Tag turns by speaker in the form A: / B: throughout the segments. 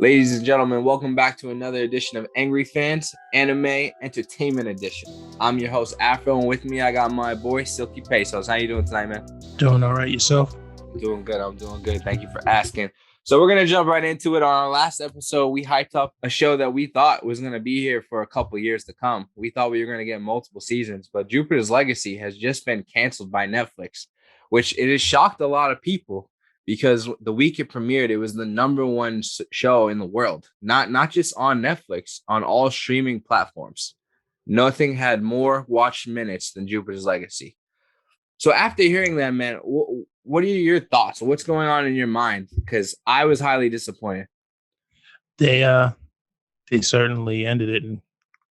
A: Ladies and gentlemen, welcome back to another edition of Angry Fans Anime Entertainment Edition. I'm your host Afro, and with me I got my boy Silky Pesos. How you doing tonight, man?
B: Doing all right, yourself?
A: I'm doing good. Thank you for asking. So we're gonna jump right into it. On our last episode, we hyped up a show that we thought was gonna be here for a couple years to come. We thought we were gonna get multiple seasons, but Jupiter's Legacy has just been canceled by Netflix, which it has shocked a lot of people. Because the week it premiered, it was the number one show in the world, not just on Netflix, on all streaming platforms. Nothing had more watched minutes than Jupiter's Legacy. So after hearing that, man, what are your thoughts? What's going on in your mind? Because I was highly disappointed.
B: They certainly ended it and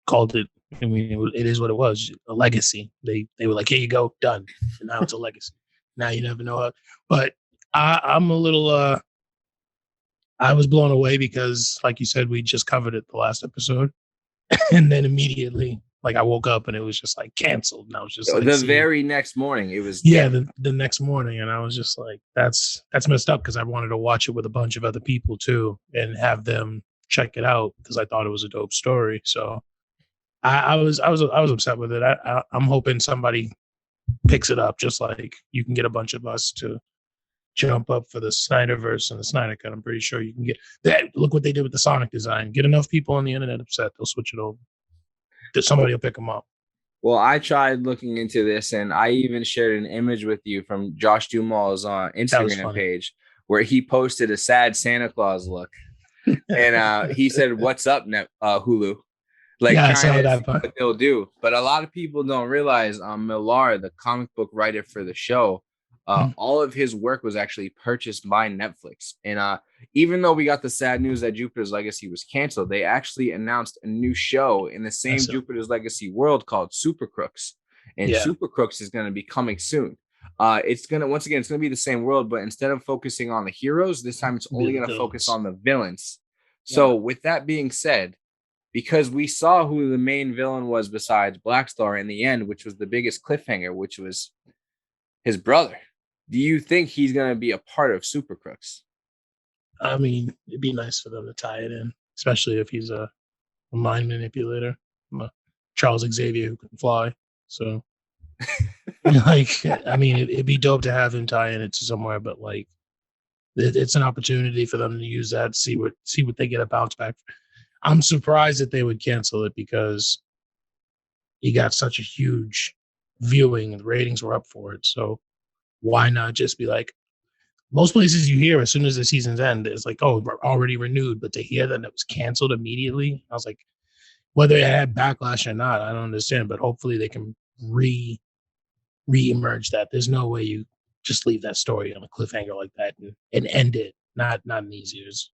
B: called it. I mean, it is what it was, a legacy. They were like, here you go, done. And now it's a legacy. Now you never know how. But I'm a little I was blown away because, like you said, we just covered it the last episode. And then immediately, like, I woke up and it was just like canceled. And I was just like,
A: the very next morning, it was
B: the next morning, and I was just like, that's messed up, because I wanted to watch it with a bunch of other people too and have them check it out because I thought it was a dope story. So I was upset with it. I'm hoping somebody picks it up, just like you can get a bunch of us to jump up for the Snyderverse and the Snyder Cut. I'm pretty sure you can get that. Look what they did with the Sonic design. Get enough people on the internet upset, they'll switch it over. Somebody will pick them up.
A: Well, I tried looking into this, and I even shared an image with you from Josh Duhamel's Instagram page where he posted a sad Santa Claus look. And he said, "What's up, Hulu?" Like,
B: yeah, I saw that part.
A: What they'll do. But a lot of people don't realize Millar, the comic book writer for the show, all of his work was actually purchased by Netflix. And even though we got the sad news that Jupiter's Legacy was canceled, they actually announced a new show in the same Jupiter's Legacy world called Super Crooks. And Super Crooks is going to be coming soon. It's going to be the same world, but instead of focusing on the heroes, this time it's only going to focus on the villains. So with that being said, because we saw who the main villain was besides Black Star in the end, which was the biggest cliffhanger, which was his brother. Do you think he's going to be a part of Super Crooks?
B: I mean, it'd be nice for them to tie it in, especially if he's a mind manipulator, Charles Xavier who can fly. So, like, I mean, it'd be dope to have him tie in it to somewhere, but like, it's an opportunity for them to use that, see what they get a bounce back. I'm surprised that they would cancel it because he got such a huge viewing and the ratings were up for it. So why not just be like, most places you hear as soon as the seasons end, it's like, oh, we're already renewed. But to hear that it was canceled immediately, I was like, whether it had backlash or not, I don't understand. But hopefully they can re-emerge that. There's no way you just leave that story on a cliffhanger like that and end it. Not in these years.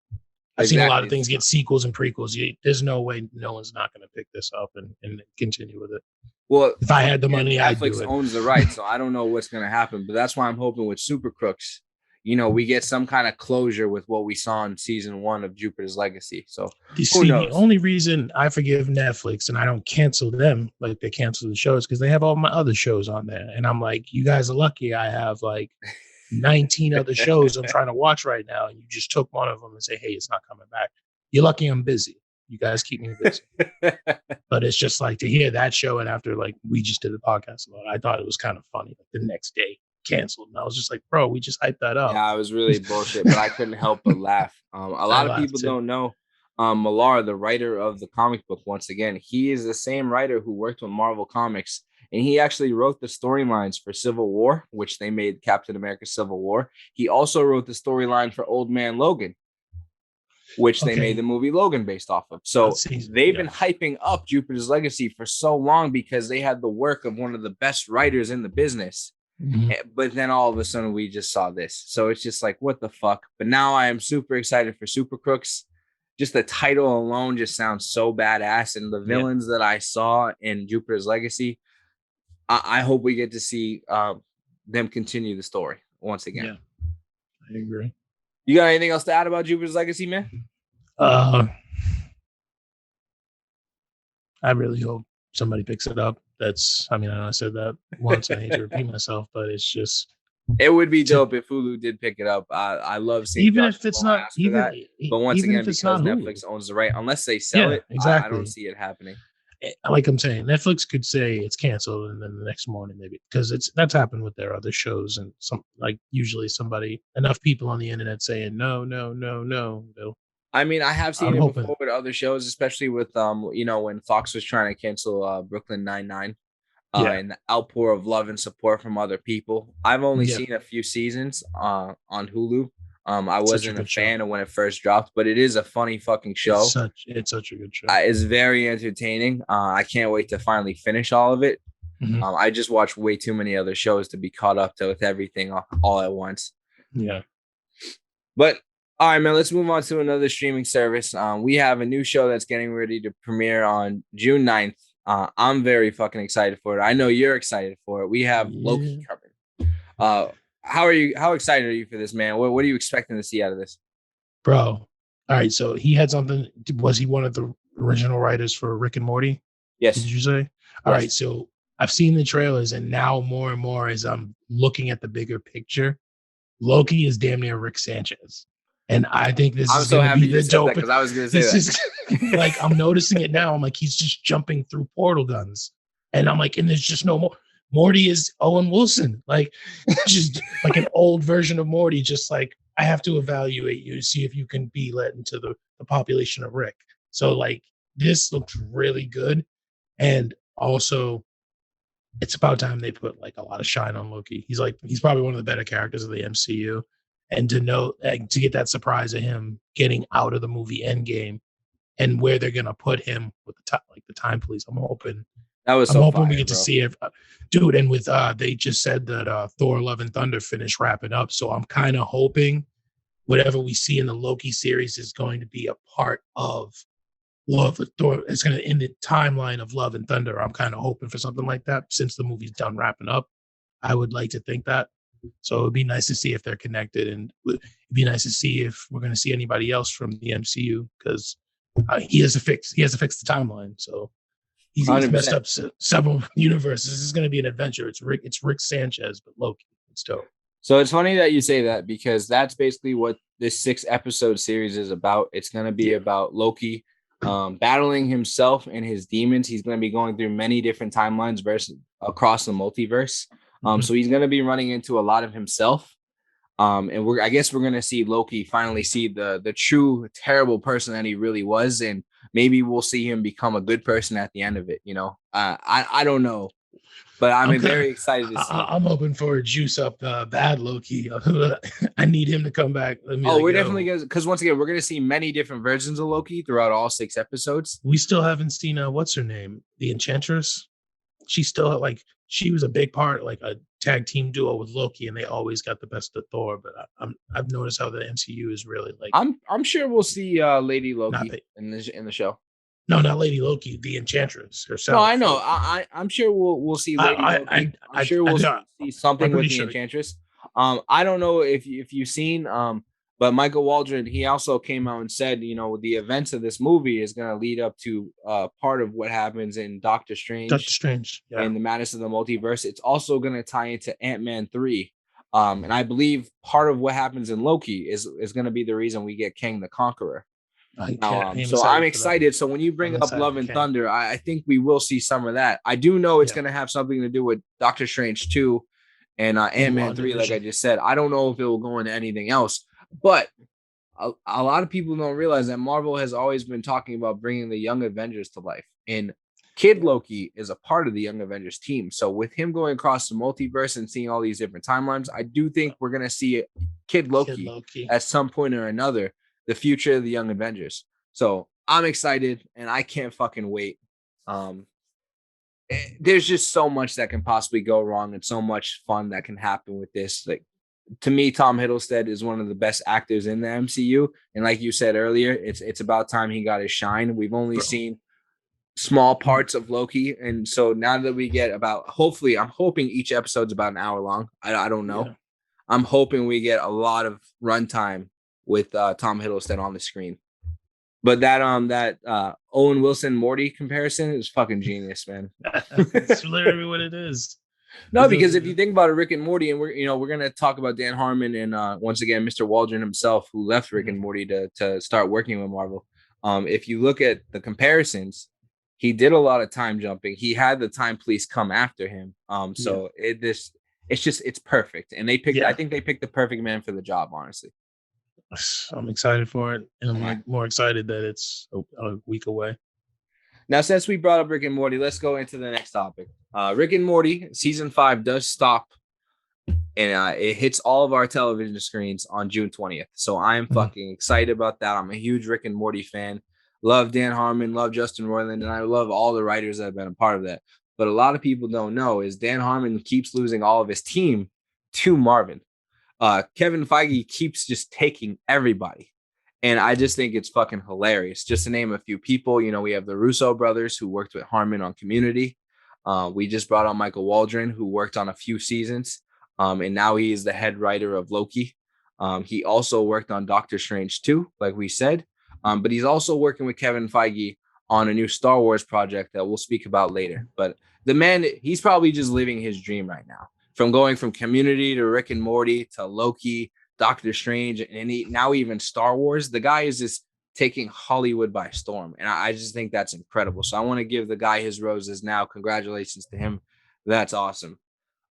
B: I've seen a lot of things get sequels and prequels. There's no way no one's not going to pick this up and continue with it.
A: Well,
B: if I had the money, I'd do it.
A: Netflix owns the rights, so I don't know what's going to happen. But that's why I'm hoping with Super Crooks, we get some kind of closure with what we saw in season 1 of Jupiter's Legacy. So who knows?
B: The only reason I forgive Netflix and I don't cancel them like they cancel the shows because they have all my other shows on there. And I'm like, you guys are lucky I have like 19 other shows I'm trying to watch right now, and you just took one of them and say, hey, it's not coming back. You're lucky I'm busy. You guys keep me busy. But it's just like to hear that show, and after like we just did a podcast about it, I thought it was kind of funny. Like the next day canceled, and I was just like, bro, we just hyped that up.
A: Yeah, it was really bullshit, but I couldn't help but laugh. A lot of people don't know Millar, the writer of the comic book, once again, he is the same writer who worked with Marvel Comics. And he actually wrote the storylines for Civil War, which they made Captain America Civil War. He also wrote the storyline for Old Man Logan, which they made the movie Logan based off of. So they've been hyping up Jupiter's Legacy for so long because they had the work of one of the best writers in the business. Mm-hmm. But then all of a sudden we just saw this. So it's just like, what the fuck? But now I am super excited for Super Crooks. Just the title alone just sounds so badass. And the villains that I saw in Jupiter's Legacy, I hope we get to see them continue the story once again.
B: Yeah, I agree.
A: You got anything else to add about Jupiter's Legacy, man?
B: I really hope somebody picks it up. I know I said that once. I hate to repeat myself, but it's just
A: It would be dope if Hulu did pick it up. I love seeing
B: even
A: Josh
B: if it's
A: Duhamel
B: not
A: ask for that.
B: even
A: But once
B: even
A: again,
B: if it's
A: because
B: not Hulu.
A: Netflix owns the right, unless they sell
B: Yeah,
A: it, I don't
B: exactly.
A: see it happening.
B: Like I'm saying, Netflix could say it's canceled, and then the next morning maybe, because that's happened with their other shows, and some like usually enough people on the internet saying no, no, no, no.
A: I mean, I have seen
B: I'm
A: it
B: hoping.
A: before with other shows, especially with when Fox was trying to cancel Brooklyn Nine-Nine.
B: Yeah,
A: And the outpour of love and support from other people. I've only
B: yeah,
A: seen a few seasons on Hulu. I
B: such a
A: wasn't a
B: good show.
A: fan of when it first dropped, but it is a funny fucking show.
B: It's such a good show.
A: It's very entertaining. I can't wait to finally finish all of it.
B: Mm-hmm.
A: I just watch way too many other shows to be caught up to with everything all at once.
B: Yeah.
A: But all right, man, let's move on to another streaming service. We have a new show that's getting ready to premiere on June 9th. I'm very fucking excited for it. I know you're excited for it. We have Loki coming. How excited are you for this, man? What are you expecting to see out of this?
B: Bro. All right. So he had something. Was he one of the original writers for Rick and Morty?
A: Yes.
B: Did you say? All right. So I've seen the trailers, and now more and more as I'm looking at the bigger picture, Loki is damn near Rick Sanchez. And I think this is going to be the dope.
A: Because I was going to say
B: that. Like, I'm noticing it now. I'm like, he's just jumping through portal guns. And I'm like, and there's just no more. Morty is Owen Wilson, like just like an old version of Morty. Just like, I have to evaluate you to see if you can be let into the population of Rick. So like, this looks really good. And also, it's about time they put like a lot of shine on Loki. He's probably one of the better characters of the MCU. And to get that surprise of him getting out of the movie Endgame and where they're gonna put him with the time police, I'm hoping we get to see it, dude. And with they just said that Thor: Love and Thunder finished wrapping up, so I'm kind of hoping whatever we see in the Loki series is going to be a part of Love with Thor. It's going to end the timeline of Love and Thunder. I'm kind of hoping for something like that since the movie's done wrapping up. I would like to think that. So it'd be nice to see if they're connected, and it'd be nice to see if we're going to see anybody else from the MCU because he has to fix the timeline. So he's messed up several universes. This is going to be an adventure. It's Rick Sanchez, but Loki. It's dope.
A: So it's funny that you say that because that's basically what this 6-episode series is about. It's going to be about Loki battling himself and his demons. He's going to be going through many different timelines across the multiverse. So he's going to be running into a lot of himself. And I guess we're going to see Loki finally see the true terrible person that he really was. And maybe we'll see him become a good person at the end of it. I don't know, but I'm very excited to see.
B: I'm hoping for a juice up bad Loki. I need him to come back.
A: We're definitely going to, because once again, we're going to see many different versions of Loki throughout all 6 episodes.
B: We still haven't seen what's her name? The Enchantress. She's still she was a big part, like a tag team duo with Loki, and they always got the best of Thor. But I've noticed how the MCU is really like.
A: I'm sure we'll see Lady Loki in the show.
B: No, not Lady Loki, the Enchantress herself.
A: No, I know. I'm sure we'll see Lady Loki. I'm sure we'll see something with the Enchantress. I don't know if you've seen but Michael Waldron, he also came out and said, the events of this movie is going to lead up to part of what happens in Doctor Strange and the Madness of the Multiverse. It's also going to tie into Ant-Man 3. And I believe part of what happens in Loki is going to be the reason we get Kang the Conqueror. So I'm excited. So when you bring up Love and Thunder, I think we will see some of that. I do know it's going to have something to do with Doctor Strange 2 and Ant-Man 3, like I just said. I don't know if it will go into anything else. But a lot of people don't realize that Marvel has always been talking about bringing the Young Avengers to life. And Kid Loki is a part of the Young Avengers team. So with him going across the multiverse and seeing all these different timelines, I do think we're going to see Kid Loki at some point or another, the future of the Young Avengers. So I'm excited and I can't fucking wait. There's just so much that can possibly go wrong and so much fun that can happen with this. Like, to me, Tom Hiddleston is one of the best actors in the MCU. And like you said earlier, it's about time he got his shine. We've only seen small parts of Loki. And so now that we get I'm hoping each episode's about an hour long. I don't know. Yeah. I'm hoping we get a lot of runtime with Tom Hiddleston on the screen. But that Owen Wilson Morty comparison is fucking genius, man.
B: It's literally what it is.
A: No, because if you think about it, Rick and Morty, and we're gonna talk about Dan Harmon and once again Mr. Waldron himself, who left Rick and Morty to start working with Marvel. If you look at the comparisons, he did a lot of time jumping. He had the time police come after him. So it's perfect, and they picked. I think they picked the perfect man for the job. Honestly,
B: I'm excited for it, and I'm like more excited that it's a week away.
A: Now, since we brought up Rick and Morty, let's go into the next topic. Rick and Morty season 5 does stop, and it hits all of our television screens on June 20th. So I am fucking excited about that. I'm a huge Rick and Morty fan. Love Dan Harmon, love Justin Roiland, and I love all the writers that have been a part of that. But a lot of people don't know is Dan Harmon keeps losing all of his team to Marvin. Kevin Feige keeps just taking everybody. And I just think it's fucking hilarious. Just to name a few people, we have the Russo brothers who worked with Harmon on Community. We just brought on Michael Waldron, who worked on a few seasons. And now he is the head writer of Loki. He also worked on Doctor Strange 2, like we said. But he's also working with Kevin Feige on a new Star Wars project that we'll speak about later. But the man, he's probably just living his dream right now. From going from Community to Rick and Morty to Loki, Doctor Strange, and now even Star Wars. The guy is just taking Hollywood by storm, and I just think that's incredible. So I want to give the guy his roses now. Congratulations to him. That's awesome.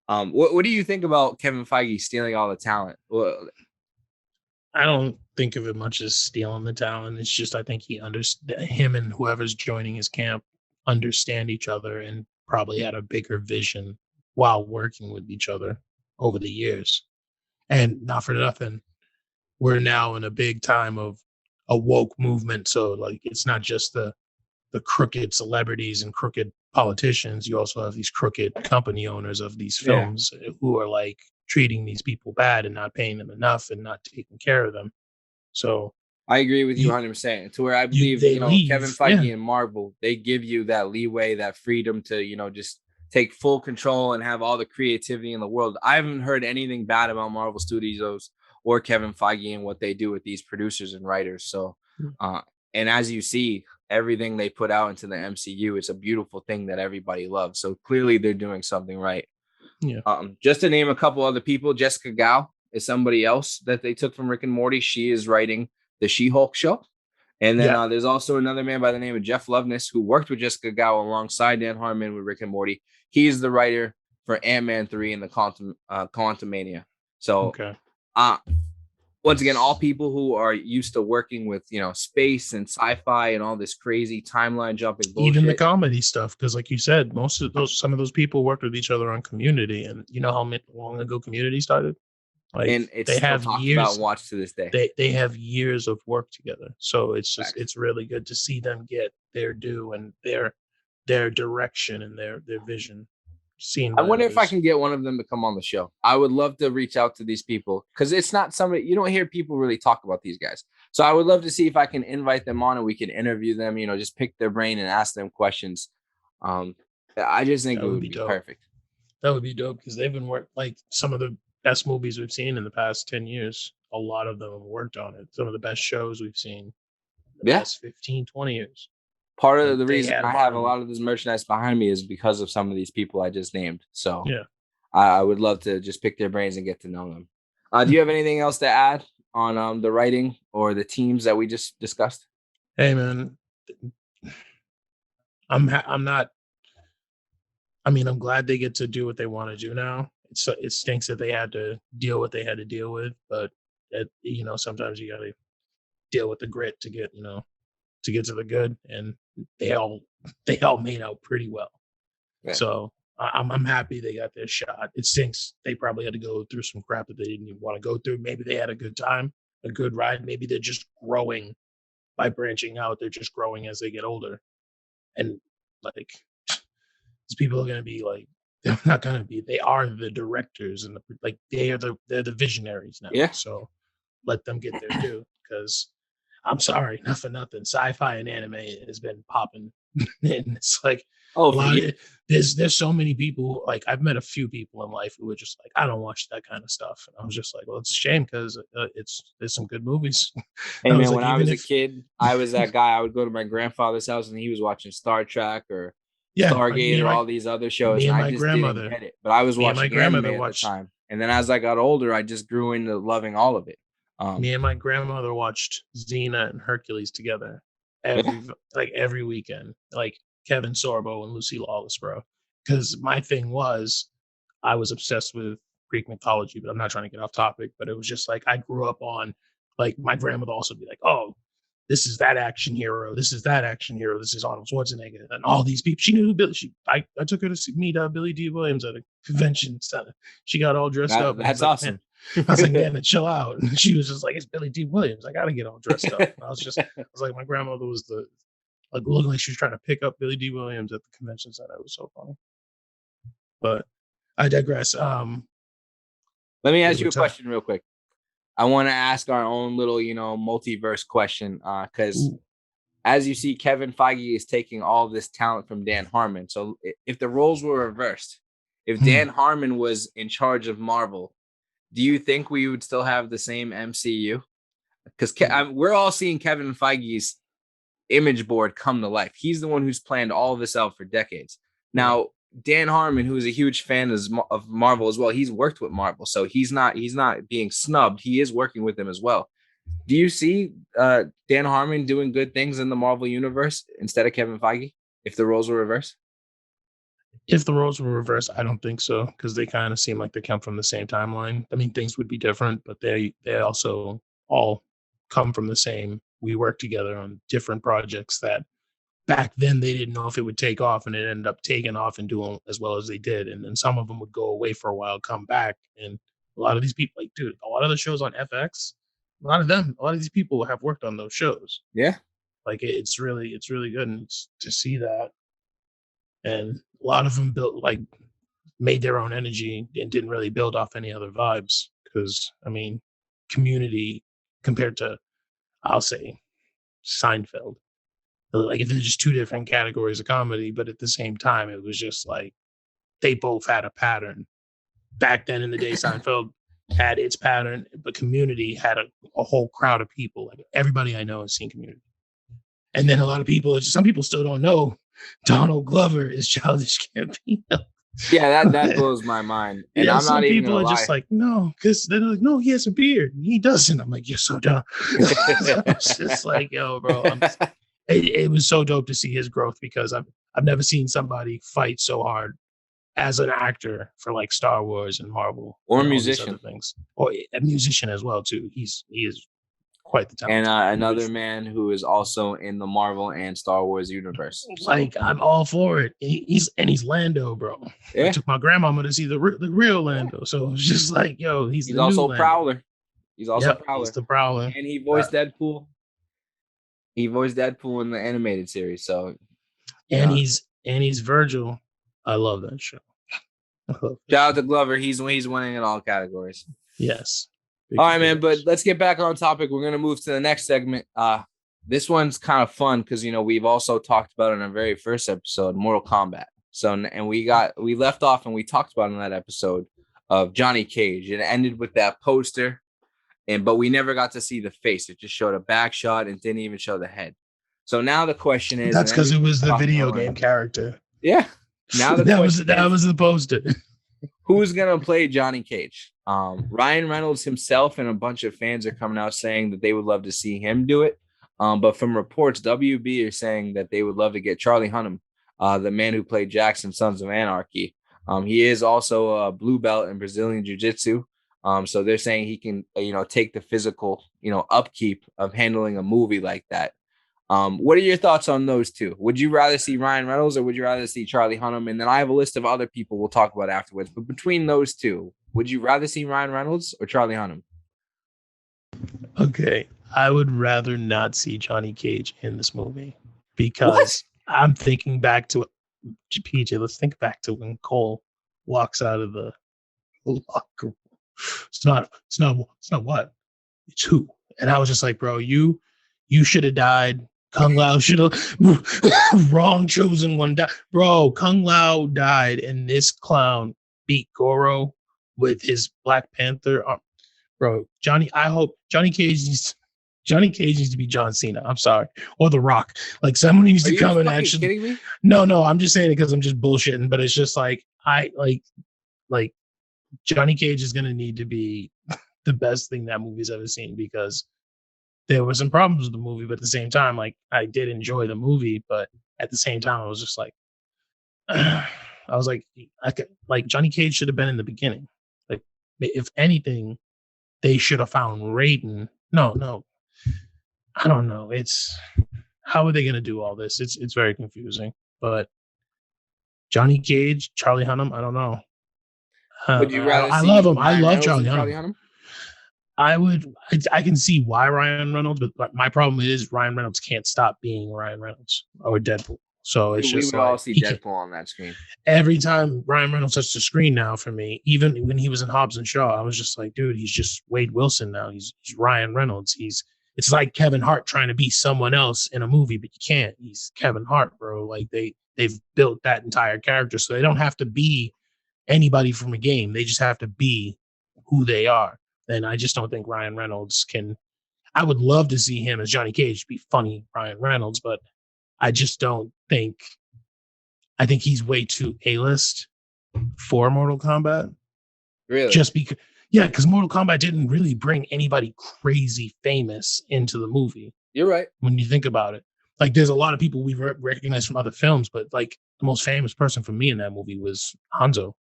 A: What do you think about Kevin Feige stealing all the talent? Well,
B: I don't think of it much as stealing the talent. It's just I think him and whoever's joining his camp understand each other and probably had a bigger vision while working with each other over the years. And not for nothing, we're now in a big time of a woke movement. So like, it's not just the crooked celebrities and crooked politicians. You also have these crooked company owners of these films who are like treating these people bad and not paying them enough and not taking care of them. So
A: I agree with you 100%. To where I believe, Kevin Feige and Marvel, they give you that leeway, that freedom to, just take full control and have all the creativity in the world. I haven't heard anything bad about Marvel Studios or Kevin Feige and what they do with these producers and writers. So, and as you see, everything they put out into the MCU, it's a beautiful thing that everybody loves. So clearly they're doing something right.
B: Yeah.
A: Just to name a couple other people, Jessica Gao is somebody else that they took from Rick and Morty. She is writing the She-Hulk show. And then there's also another man by the name of Jeff Loveness who worked with Jessica Gao alongside Dan Harmon with Rick and Morty. He's the writer for Ant-Man 3 and the Quantumania. So, once again, all people who are used to working with, space and sci-fi and all this crazy timeline jumping bullshit.
B: Even the comedy stuff, because like you said, some of those people worked with each other on Community, and you know how long ago Community started? Like,
A: and it's they have years about and watched to this day.
B: They have years of work together, so it's just it's really good to see them get their due and their direction and their vision.
A: I wonder if I can get one of them to come on the show. I would love to reach out to these people because it's not somebody you don't hear people really talk about these guys. So I would love to see if I can invite them on and we can interview them. Just pick their brain and ask them questions. I just think it would be perfect.
B: That would be dope because they've been like some of the best movies we've seen in the past 10 years. A lot of them have worked on it. Some of the best shows we've seen in the past 15, 20 years.
A: Part of the reason I have a lot of this merchandise behind me is because of some of these people I just named. So I would love to just pick their brains and get to know them. Do you have anything else to add on the writing or the teams that we just discussed?
B: Hey, man, I'm glad they get to do what they want to do now. It stinks that they had to deal what they had to deal with, but sometimes you got to deal with the grit to get to the good, and they all made out pretty well. Yeah. So I'm happy they got their shot. It stinks they probably had to go through some crap that they didn't even want to go through. Maybe they had a good time, a good ride. Maybe they're just growing by branching out. They're just growing as they get older, and like these people are going to be like, they're not going to be. They are the directors and they're the visionaries now. Yeah. So let them get their due because. I'm sorry, not for nothing. Sci-fi and anime has been popping, and it's like there's so many people. Like I've met a few people in life who were just like, I don't watch that kind of stuff, and I was just like, well, it's a shame because there's some good movies.
A: Hey man, when I was a kid, I was that guy. I would go to my grandfather's house and he was watching Star Trek or Stargate, or all these other shows, and I just didn't get it. But I was watching anime at the time, and then as I got older, I just grew into loving all of it.
B: Me and my grandmother watched Xena and Hercules together every weekend, like Kevin Sorbo and Lucy Lawless, bro. Because my thing was, I was obsessed with Greek mythology, but I'm not trying to get off topic. But it was just like I grew up on, like, my grandmother also be like, oh, this is that action hero. This is that action hero. This is Arnold Schwarzenegger. And all these people. She knew Billy. I took her to meet Billy D. Williams at a convention center. She got all dressed up.
A: That's awesome.
B: I was like, man, chill out. And she was just like, it's Billy D. Williams. I got to get all dressed up. And I was like, my grandmother was looking like she was trying to pick up Billy D. Williams at the convention center. It was so funny. But I digress.
A: Let me ask you a question real quick. I want to ask our own little, multiverse question, because as you see, Kevin Feige is taking all this talent from Dan Harmon. So if the roles were reversed, if Dan Harmon was in charge of Marvel, do you think we would still have the same MCU? Because we're all seeing Kevin Feige's image board come to life. He's the one who's planned all of this out for decades. Now, Dan Harmon, who is a huge fan of Marvel as well, he's worked with Marvel, so he's not being snubbed. He is working with them as well. Do you see Dan Harmon doing good things in the Marvel universe instead of Kevin Feige if the roles were reversed?
B: If the roles were reversed, I don't think so, because they kind of seem like they come from the same timeline. I mean, things would be different, but they also all come from the same. We work together on different projects that back then they didn't know if it would take off, and it ended up taking off and doing as well as they did. And then some of them would go away for a while, come back. And a lot of these people, like, dude, a lot of the shows on FX, a lot of these people have worked on those shows.
A: Yeah.
B: Like it's really good. And to see that. And a lot of them made their own energy and didn't really build off any other vibes. Because, I mean, Community compared to, I'll say, Seinfeld, like, if there's just two different categories of comedy, but at the same time, it was just like they both had a pattern. Back then in the day, Seinfeld had its pattern, but Community had a whole crowd of people. Like, everybody I know has seen Community. And then a lot of people, some people still don't know Donald Glover is Childish Gambino.
A: Yeah, that blows my mind. And yeah, I'm not even
B: people are just like, no, because they're like, no, he has a beard and he doesn't. I'm like, you're so dumb. It's just like, yo, bro. It was so dope to see his growth, because I've never seen somebody fight so hard as an actor for like Star Wars and Marvel,
A: or a musician,
B: things, or a musician as well too. He is quite the talent.
A: And another man who is also in the Marvel and Star Wars universe.
B: Like, I'm all for it. He's Lando, bro. Yeah. I took my grandmama to see the real Lando, so it's just like, yo, he's
A: also Prowler. He's also
B: Prowler. He's the Prowler,
A: and he voiced Deadpool. He voiced Deadpool in the animated series. So,
B: and he's Virgil. I love that show.
A: Shout out to Glover. He's winning in all categories.
B: Yes.
A: All right, man. But let's get back on topic. We're gonna move to the next segment. This one's kind of fun because we've also talked about in our very first episode, Mortal Kombat. So, and we left off and we talked about in that episode of Johnny Cage. It ended with that poster. But we never got to see the face. It just showed a back shot and didn't even show the head. So now the question is,
B: that's because it was the video game character.
A: Yeah. Now
B: that was the poster.
A: Who's gonna play Johnny Cage? Ryan Reynolds himself and a bunch of fans are coming out saying that they would love to see him do it. But from reports, WB are saying that they would love to get Charlie Hunnam, the man who played Jackson, Sons of Anarchy. He is also a blue belt in Brazilian Jiu-Jitsu. So they're saying he can, take the physical, upkeep of handling a movie like that. What are your thoughts on those two? Would you rather see Ryan Reynolds or would you rather see Charlie Hunnam? And then I have a list of other people we'll talk about afterwards. But between those two, would you rather see Ryan Reynolds or Charlie Hunnam?
B: Okay, I would rather not see Johnny Cage in this movie because I'm thinking back to PJ. Let's think back to when Cole walks out of the locker room. It's not what, it's who. And I was just like, bro, you should have died. Kung Lao should have wrong chosen one. Bro, Kung Lao died, and this clown beat Goro with his Black Panther. Bro, I hope Johnny Cage needs Johnny Cage needs to be John Cena. I'm sorry, or The Rock. Like someone needs to come and actually.
A: Kidding me?
B: No, I'm just saying it because I'm just bullshitting. But it's just like like Johnny Cage is gonna need to be the best thing that movie's ever seen, because there were some problems with the movie, but at the same time, like I did enjoy the movie, but at the same time, I was just like, I was like, Johnny Cage should have been in the beginning. Like, if anything, they should have found Raiden. No, I don't know. It's how are they going to do all this? It's very confusing. But Johnny Cage, Charlie Hunnam, I don't know.
A: Would you rather?
B: I love him. I love Charlie Hunnam. I can see why Ryan Reynolds, but my problem is Ryan Reynolds can't stop being Ryan Reynolds or Deadpool. So it's just
A: we would all see Deadpool on that screen.
B: Every time Ryan Reynolds touched the screen now for me, even when he was in Hobbs and Shaw, I was just like, dude, he's just Wade Wilson now. He's Ryan Reynolds. It's like Kevin Hart trying to be someone else in a movie, but you can't. He's Kevin Hart, bro. Like they've built that entire character, so they don't have to be anybody from a game. They just have to be who they are. And I just don't think Ryan Reynolds can. I would love to see him as Johnny Cage, be funny Ryan Reynolds, but I just don't think. I think he's way too A-list for Mortal Kombat.
A: Really?
B: Just because Mortal Kombat didn't really bring anybody crazy famous into the movie.
A: You're right.
B: When you think about it, like there's a lot of people we recognize from other films, but like the most famous person for me in that movie was Hanzo.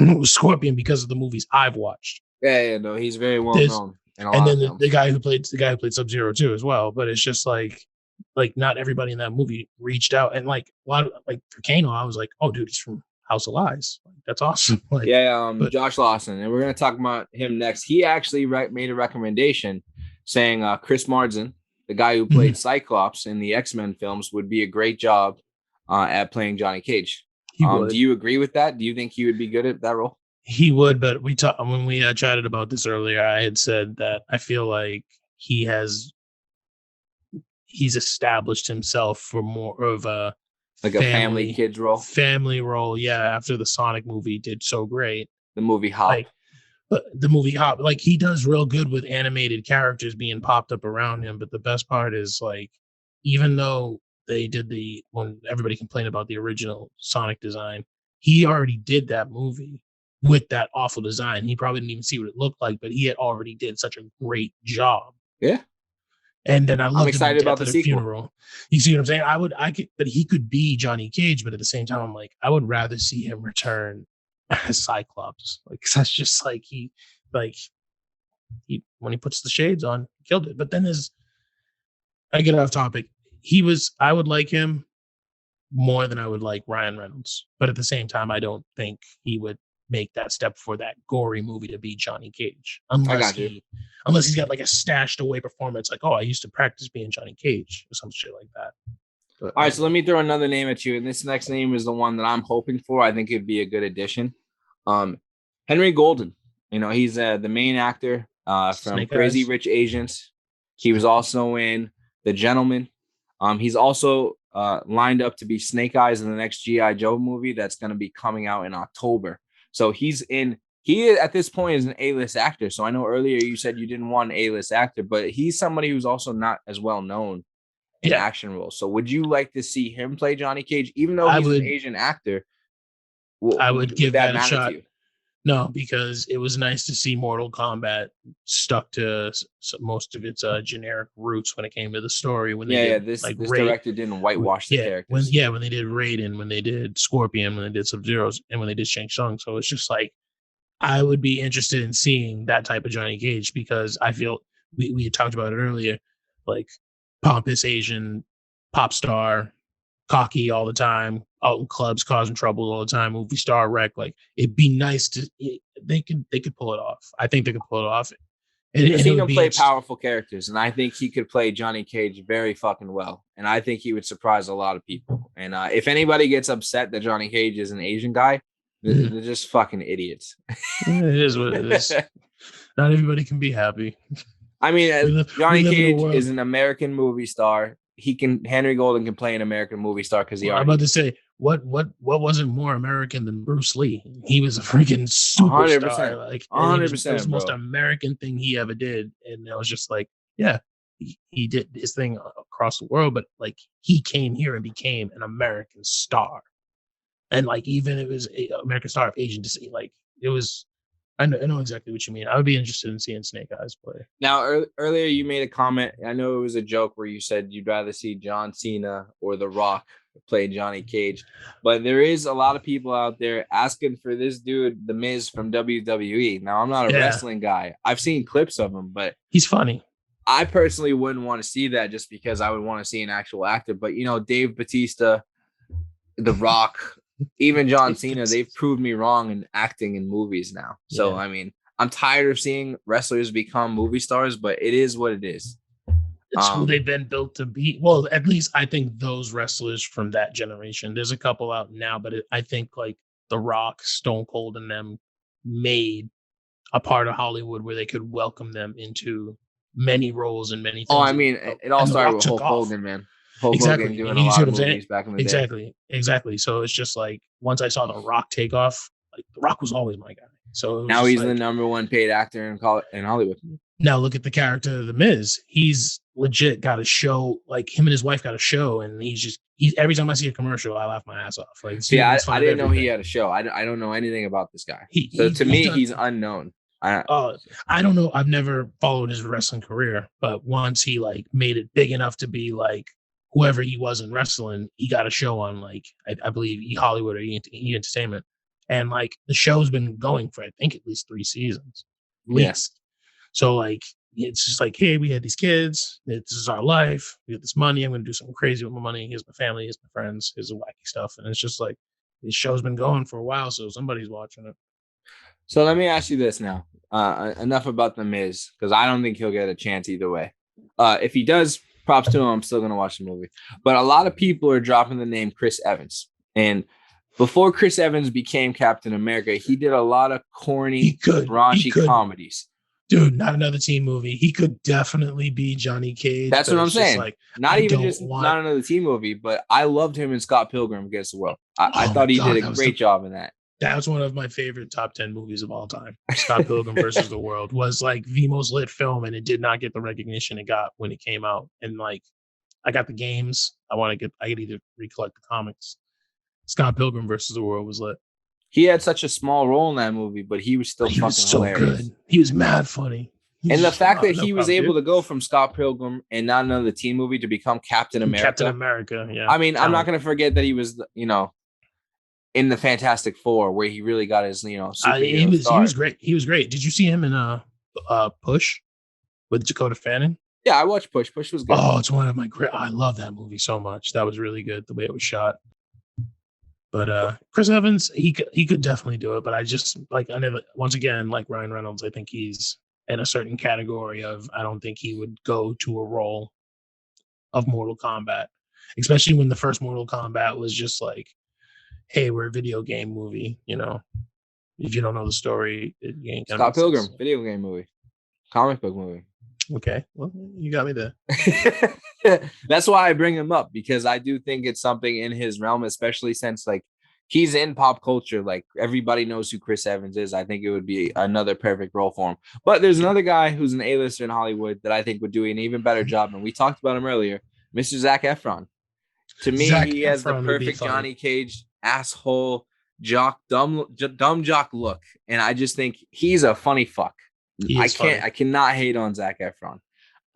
B: It was Scorpion because of the movies I've watched.
A: Yeah, no, he's very well known.
B: And then the guy who played Sub-Zero too as well. But it's just like not everybody in that movie reached out, and like a lot of, like for Kano, I was like, oh, dude, he's from House of Lies. Like, that's awesome. Like,
A: Josh Lawson, and we're gonna talk about him next. He actually made a recommendation saying Chris Marzin, the guy who played Cyclops in the X-Men films, would be a great job at playing Johnny Cage. Do you agree with that? Do you think he would be good at that role?
B: He would, but when we chatted about this earlier, I had said that I feel like he's established himself for more of a
A: family kids role.
B: Family role, yeah. After the Sonic movie did so great,
A: the movie Hop.
B: Like he does real good with animated characters being popped up around him. But the best part is like, even though they did when everybody complained about the original Sonic design, he already did that movie with that awful design. He probably didn't even see what it looked like, but he had already did such a great job.
A: Yeah.
B: And then I'm
A: excited about the sequel.
B: Funeral. You see what I'm saying? But he could be Johnny Cage, but at the same time, I'm like, I would rather see him return as Cyclops. Like, that's just like when he puts the shades on, killed it. But then I get off topic. I would like him more than I would like Ryan Reynolds. But at the same time, I don't think he would make that step for that gory movie to be Johnny Cage, unless he's got like a stashed away performance, like, oh, I used to practice being Johnny Cage or some shit like that.
A: But, all right, so let me throw another name at you, and this next name is the one that I'm hoping for. I think it'd be a good addition. Henry Golden. He's the main actor from
B: Snake
A: Crazy
B: Eyes.
A: Rich Asians. He was also in The Gentleman. He's also lined up to be Snake Eyes in the next G.I. Joe movie that's going to be coming out in October. So he at this point is an A-list actor. So I know earlier you said you didn't want an A-list actor, but he's somebody who's also not as well known in action roles. So would you like to see him play Johnny Cage, even though he's an Asian actor?
B: I would give that a shot. No, because it was nice to see Mortal Kombat stuck to most of its generic roots when it came to the story. When this director didn't whitewash the characters. When they did Raiden, when they did Scorpion, when they did Sub-Zeros, and when they did Shang Tsung. So it's just like, I would be interested in seeing that type of Johnny Cage, because I feel we had talked about it earlier, like pompous Asian pop star, cocky all the time, out in clubs causing trouble all the time, movie star wreck. Like, it'd be nice they could pull it off. I think they could pull it off.
A: I've seen him play powerful characters, and I think he could play Johnny Cage very fucking well. And I think he would surprise a lot of people. And if anybody gets upset that Johnny Cage is an Asian guy, they're just fucking idiots.
B: It is what it is. Not everybody can be happy.
A: I mean, Johnny Cage is an American movie star. Henry Golden can play an American movie star because I'm
B: about to say, what wasn't more American than Bruce Lee? He was a freaking superstar.
A: 100%.
B: Like, 100%. It was the most American thing he ever did, and I was just like, yeah, he did his thing across the world, but like he came here and became an American star. And like even it was a American Star of Asian descent, like it was. I know exactly what you mean. I would be interested in seeing Snake Eyes play.
A: Now, earlier you made a comment. I know it was a joke where you said you'd rather see John Cena or The Rock play Johnny Cage, but there is a lot of people out there asking for this dude, The Miz from WWE. Now, I'm not a wrestling guy. I've seen clips of him, but
B: he's funny.
A: I personally wouldn't want to see that just because I would want to see an actual actor. But Dave Bautista, The Rock, even John Cena, they've proved me wrong in acting in movies now. So, I mean, I'm tired of seeing wrestlers become movie stars, but it is what it is.
B: It's who they've been built to be. Well, at least I think those wrestlers from that generation, there's a couple out now, but I think like The Rock, Stone Cold, and them made a part of Hollywood where they could welcome them into many roles and many things.
A: Oh, I mean, it all started with Hulk Hogan, man.
B: Exactly.
A: Doing a lot of movies back in the day.
B: Exactly. So it's just like once I saw The Rock take off, like The Rock was always my guy. So
A: now he's the number one paid actor in Hollywood.
B: Now look at the character of The Miz. He's legit got a show. Like him and his wife got a show, and he's every time I see a commercial, I laugh my ass off. Like,
A: I didn't know he had a show. I don't know anything about this guy. To me, he's unknown.
B: I don't know. I've never followed his wrestling career, but once he like made it big enough to be like whoever he was in wrestling, he got a show on like I believe E Hollywood or E Entertainment, and like the show's been going for I think at least 3 seasons, at least. So like it's just like, hey, we had these kids. This is our life. We have this money. I'm going to do something crazy with my money. Here's my family. Here's my friends. Here's the wacky stuff, and it's just like this show's been going for a while, so somebody's watching it.
A: So let me ask you this now. Enough about The Miz, because I don't think he'll get a chance either way. If he does, props to him. I'm still going to watch the movie. But a lot of people are dropping the name Chris Evans. And before Chris Evans became Captain America, he did a lot of corny, raunchy comedies.
B: Dude, not another teen movie. He could definitely be Johnny Cage.
A: That's what I'm saying. Like, not another teen movie, but I loved him in Scott Pilgrim Against the World. I thought he did a great job in that.
B: That's one of my favorite top 10 movies of all time. Scott Pilgrim versus the World was like the most lit film, and it did not get the recognition it got when it came out. And like, I got the games. I could either recollect the comics. Scott Pilgrim versus the World was lit.
A: He had such a small role in that movie, but he was still fucking hilarious. Good.
B: He was mad funny.
A: And the fact that he was able to go from Scott Pilgrim and not another teen movie to become Captain America.
B: Captain America, yeah.
A: I mean, I'm not going to forget that he was, in the Fantastic Four, where he really got his,
B: he was great. He was great. Did you see him in Push with Dakota Fanning?
A: Yeah, I watched Push. Push was good.
B: Oh, it's one of my great. I love that movie so much. That was really good the way it was shot. But Chris Evans, he could definitely do it. But I just once again, like Ryan Reynolds, I think he's in a certain category of. I don't think he would go to a role of Mortal Kombat, especially when the first Mortal Kombat was just like, hey, we're a video game movie, if you don't know the story, it ain't
A: Scott Pilgrim, video game movie, comic book movie.
B: Okay, well, you got me there.
A: That's why I bring him up, because I do think it's something in his realm, especially since like he's in pop culture. Like everybody knows who Chris Evans is. I think it would be another perfect role for him. But there's another guy who's an A-lister in Hollywood that I think would do an even better job, and we talked about him earlier, Mr. Zac Efron. To me, he has the perfect Johnny Cage asshole dumb jock look, and I just think he's a funny fuck. I cannot hate on Zac Efron.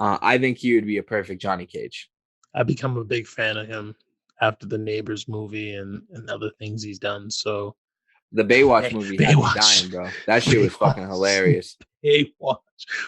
A: I think he would be a perfect Johnny Cage.
B: I've become a big fan of him after the Neighbors movie and other things he's done. So
A: the Baywatch movie had me dying, bro. That shit was fucking hilarious.
B: Baywatch.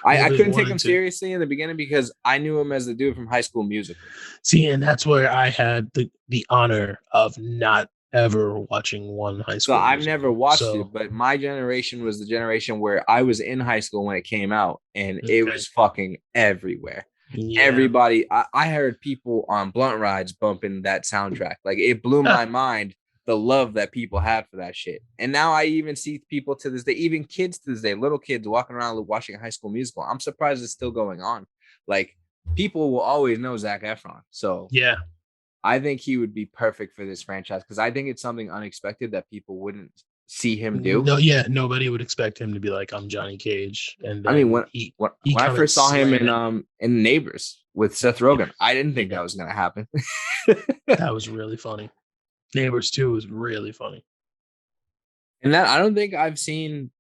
A: I couldn't take him seriously in the beginning because I knew him as the dude from High School Musical.
B: See, and that's where I had the honor of not ever watching one High School.
A: So I've never watched it, but my generation was the generation where I was in high school when it came out, and it was fucking everywhere. Yeah. Everybody, I heard people on blunt rides bumping that soundtrack. Like it blew my mind, the love that people had for that shit. And now I even see people to this day, even kids to this day, little kids walking around watching High School Musical. I'm surprised it's still going on. Like people will always know Zac Efron. So
B: yeah.
A: I think he would be perfect for this franchise because I think it's something unexpected that people wouldn't see him do.
B: No, yeah, nobody would expect him to be like, I'm Johnny Cage, and
A: I mean,
B: then
A: when
B: he
A: I
B: come and
A: first saw him
B: slam it.
A: in Neighbors with Seth
B: Yeah,
A: Rogen, I didn't think
B: yeah,
A: that was gonna happen.
B: that was really funny. Neighbors 2 was really funny.
A: And that I don't think I've seen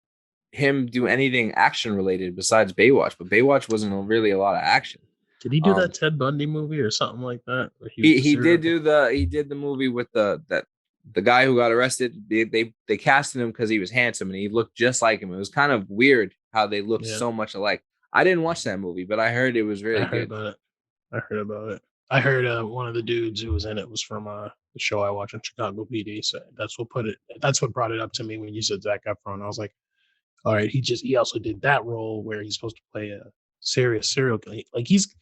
A: him do anything action related besides Baywatch, but Baywatch wasn't really a lot of action.
B: Did he do
A: Um,
B: that Ted Bundy movie or something like that? Where he was the
A: he
B: serial
A: did
B: killer?
A: he did the movie with the guy who got arrested. They casted him because he was handsome and he looked just like him. It was kind of weird how they looked
B: Yeah,
A: so much alike. I didn't watch that movie, but I heard it was
B: I
A: really
B: heard
A: good.
B: about it. I heard about it. I heard one of the dudes who was in it was from the show I watch on Chicago PD. So that's what put it. That's what brought it up to me when you said Zac Efron. I was like, all right, he also did that role where he's supposed to play a serious serial killer. Like he's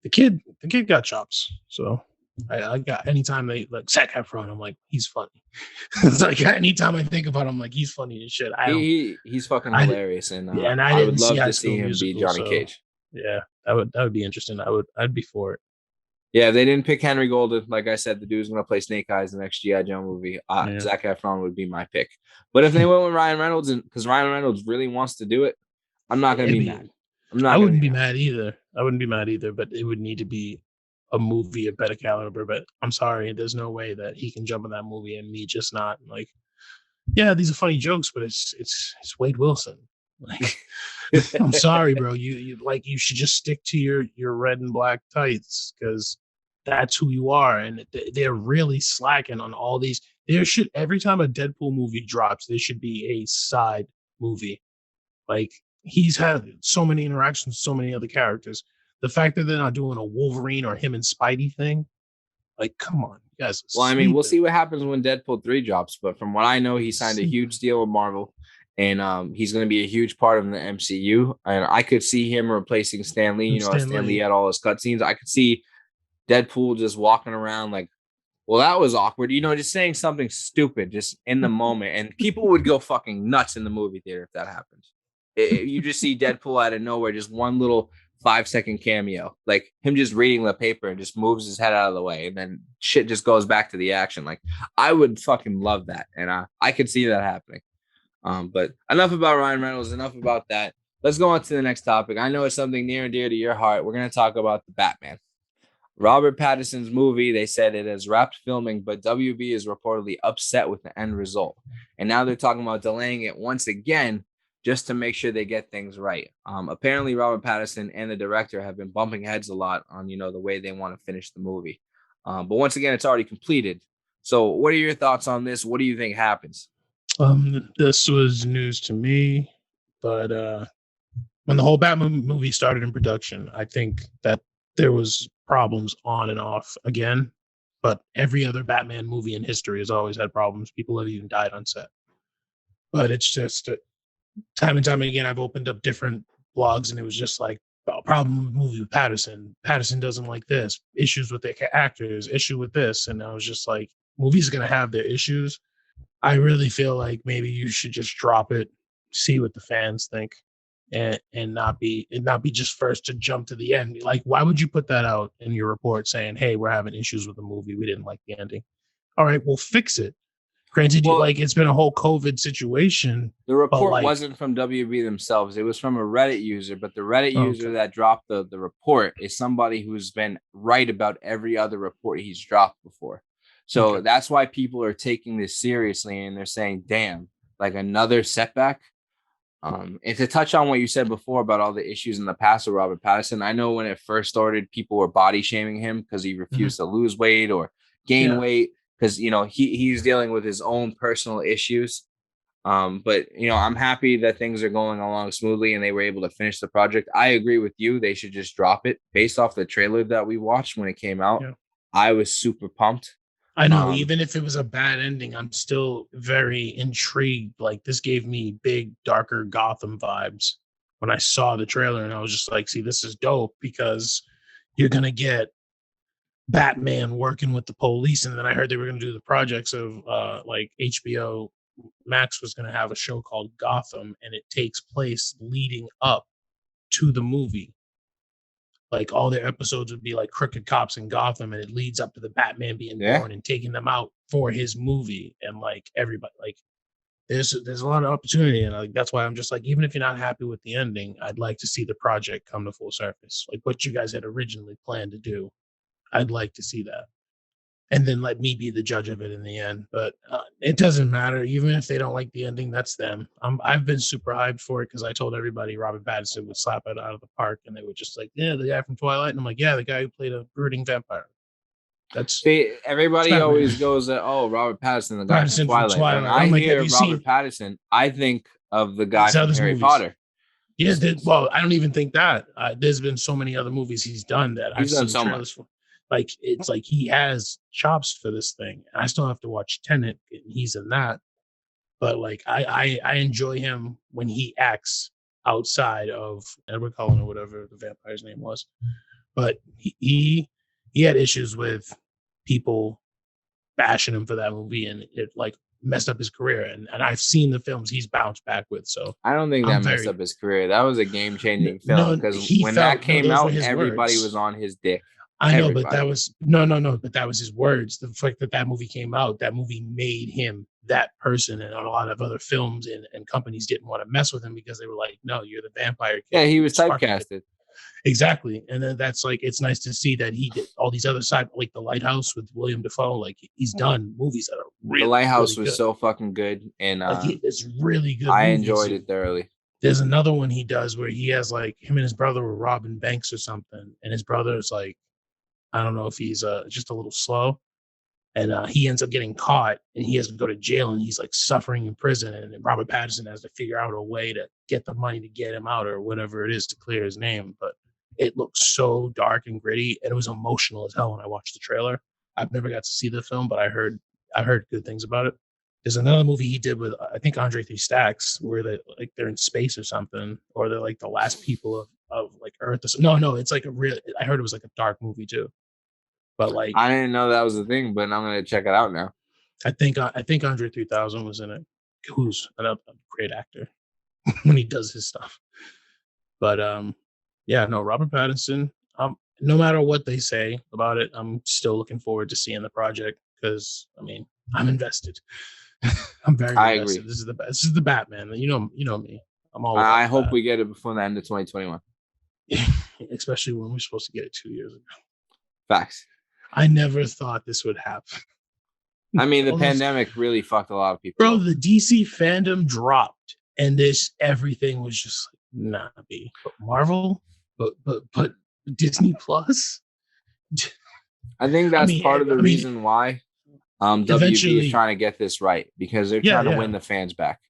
B: the kid. The kid got chops. So I got anytime they like Zac Efron, I'm like he's funny. It's like anytime I think about him, I'm like he's funny as shit.
A: He's fucking
B: I did,
A: hilarious, and
B: yeah, and I
A: I
B: didn't
A: would
B: see
A: love
B: High
A: to
B: School
A: see him be
B: Musical,
A: Johnny
B: so
A: Cage.
B: yeah, that would be interesting. I'd be for it.
A: Yeah, if they didn't pick Henry Golden, like I said, the dude's gonna play Snake Eyes in the next GI Joe movie.
B: Yeah.
A: Zac Efron would be my pick. But if they went with Ryan Reynolds, and because Ryan Reynolds really wants to do it, I'm not gonna be mad. I'm
B: I
A: not gonna
B: wouldn't
A: be
B: be
A: mad.
B: mad either. I wouldn't be mad either, but it would need to be a movie of better caliber. But I'm sorry, there's no way that he can jump in that movie and me just not like. Yeah, these are funny jokes, but it's Wade Wilson. Like, I'm sorry, bro. You should just stick to your red and black tights because that's who you are, and they're really slacking on all these. There should every time a Deadpool movie drops, there should be a side movie. Like he's had so many interactions with so many other characters. The fact that they're not doing a Wolverine or him and Spidey thing, like, come on, you guys are
A: Well, I mean, we'll
B: sleeping.
A: see what happens when Deadpool 3 drops, but from what I know, he signed a
B: Sleeping.
A: huge deal with Marvel, and he's going to be a huge part of the MCU. And I could see him replacing Stan Lee. You know,
B: Stan
A: Stan Lee
B: Lee.
A: had all his cutscenes. I could see Deadpool just walking around like, well, that was awkward. You know, just saying something stupid just in the moment. And people would go fucking nuts in the movie theater if that happens. You just see Deadpool out of nowhere, just one little 5-second cameo, like him just reading the paper and just moves his head out of the way. And then shit just goes back to the action. Like I would fucking love that. And I could see that happening. But enough about Ryan Reynolds, enough about that. Let's go on to the next topic. I know it's something near and dear to your heart. We're going to talk about the Batman. Robert Pattinson's movie, they said it has wrapped filming, but WB is reportedly upset with the end result. And now they're talking about delaying it once again just to make sure they get things right. Apparently, Robert Pattinson and the director have been bumping heads a lot on, you know, the way they want to finish the movie. But once again, it's already completed. So what are your thoughts on this? What do you think happens?
B: This was news to me, but when the whole Batman movie started in production, I think that there was problems on and off again. But every other Batman movie in history has always had problems. People have even died on set. But it's just time and time again, I've opened up different blogs, and it was just like problem with movie with Patterson. Patterson doesn't like this. Issues with the actors. Issue with this, and I was just like, movies are gonna have their issues. I really feel like maybe you should just drop it, see what the fans think, and not be just first to jump to the end. Like, why would you put that out in your report saying, "Hey, we're having issues with the movie. We didn't like the ending." All right, well, fix it. Granted,
A: Well,
B: like it's been a whole COVID situation,
A: the
B: but
A: report
B: like,
A: wasn't from WB themselves. It was from a Reddit user, but the Reddit
B: okay,
A: user that dropped the report is somebody who's been right about every other report he's dropped before.
B: okay,
A: So that's why people are taking this seriously and they're saying, damn, like another setback. And to touch on what you said before about all the issues in the past with Robert Pattinson, I know when it first started, people were body shaming him because he
B: mm-hmm.
A: refused to lose weight or gain
B: Yeah,
A: weight because you know he's dealing with his own personal issues. But you know, I'm happy that things are going along smoothly and they were able to finish the project. I agree with you; they should just drop it based off the trailer that we watched when it came out.
B: yeah.
A: I was super pumped.
B: I know,
A: Um,
B: even if it was a bad ending, I'm still very intrigued. Like this gave me big, darker Gotham vibes when I saw the trailer, and I was just like, "See, this is dope because you're gonna get Batman working with the police." And then I heard they were gonna do the projects of like HBO Max was gonna have a show called Gotham, and it takes place leading up to the movie. Like all their episodes would be like crooked cops in Gotham, and it leads up to the Batman being
A: yeah,
B: born and taking them out for his movie, and like everybody, like there's a lot of opportunity, and that's why I'm just like, even if you're not happy with the ending, I'd like to see the project come to full surface, like what you guys had originally planned to do. I'd like to see that, and then let me be the judge of it in the end. But it doesn't matter, even if they don't like the ending. That's them. I've been super hyped for it because I told everybody Robert Pattinson would slap it out of the park, and they were just like, "Yeah, the guy from Twilight," and I'm like, "Yeah, the guy who played a brooding vampire."
A: Everybody always goes that, oh, Robert Pattinson, the guy from Twilight. When I hear Robert Pattinson, I think of the guy from Harry Potter.
B: Yeah, well, I don't even think that. There's been so many other movies he's done that I've seen trailers for. Like, it's like he has chops for this thing. I still have to watch Tenet, and he's in that. But like, I enjoy him when he acts outside of Edward Cullen or whatever the vampire's name was. But he had issues with people bashing him for that movie, and it like messed up his career. And I've seen the films he's bounced back with. So
A: I don't think that messed up his career. That was a game-changing film because when that came out, everybody was on his dick.
B: I know, but that was no, but that was his words. The fact that movie came out, that movie made him that person, and a lot of other films and companies didn't want to mess with him because they were like, "No, you're the vampire kid."
A: Yeah, he was typecasted.
B: Exactly, and then that's like, it's nice to see that he did all these other side, like The Lighthouse with William Dafoe. Like, he's done movies that are really.
A: The Lighthouse was so fucking good, and
B: it's really good.
A: I enjoyed it thoroughly.
B: There's another one he does where he has like him and his brother were robbing banks or something, and his brother is like, I don't know if he's just a little slow, and he ends up getting caught, and he has to go to jail, and he's like suffering in prison, and Robert Pattinson has to figure out a way to get the money to get him out or whatever it is to clear his name. But it looks so dark and gritty, and it was emotional as hell when I watched the trailer. I've never got to see the film, but I heard good things about it. There's another movie he did with, I think, Andre 3 Stacks, where they're in space or something, or they're like the last people of like Earth. No, it's like I heard it was like a dark movie too. But like,
A: I didn't know that was a thing, but I'm gonna check it out now.
B: I think Andre 3000 was in it, who's another great actor when he does his stuff. But yeah, no, Robert Pattinson. No matter what they say about it, I'm still looking forward to seeing the project because I'm invested. I'm very invested. Agree. This is the Batman. You know me. I'm all.
A: I hope we get it before the end of 2021.
B: Especially when we're supposed to get it 2 years ago.
A: Facts.
B: I never thought this would happen.
A: I mean, the pandemic really fucked a lot of people.
B: Bro, the DC fandom dropped, and everything was just like, nah, B. But Marvel, but Disney Plus.
A: I think that's part of the reason why WB is trying to get this right, because they're trying to win the fans back.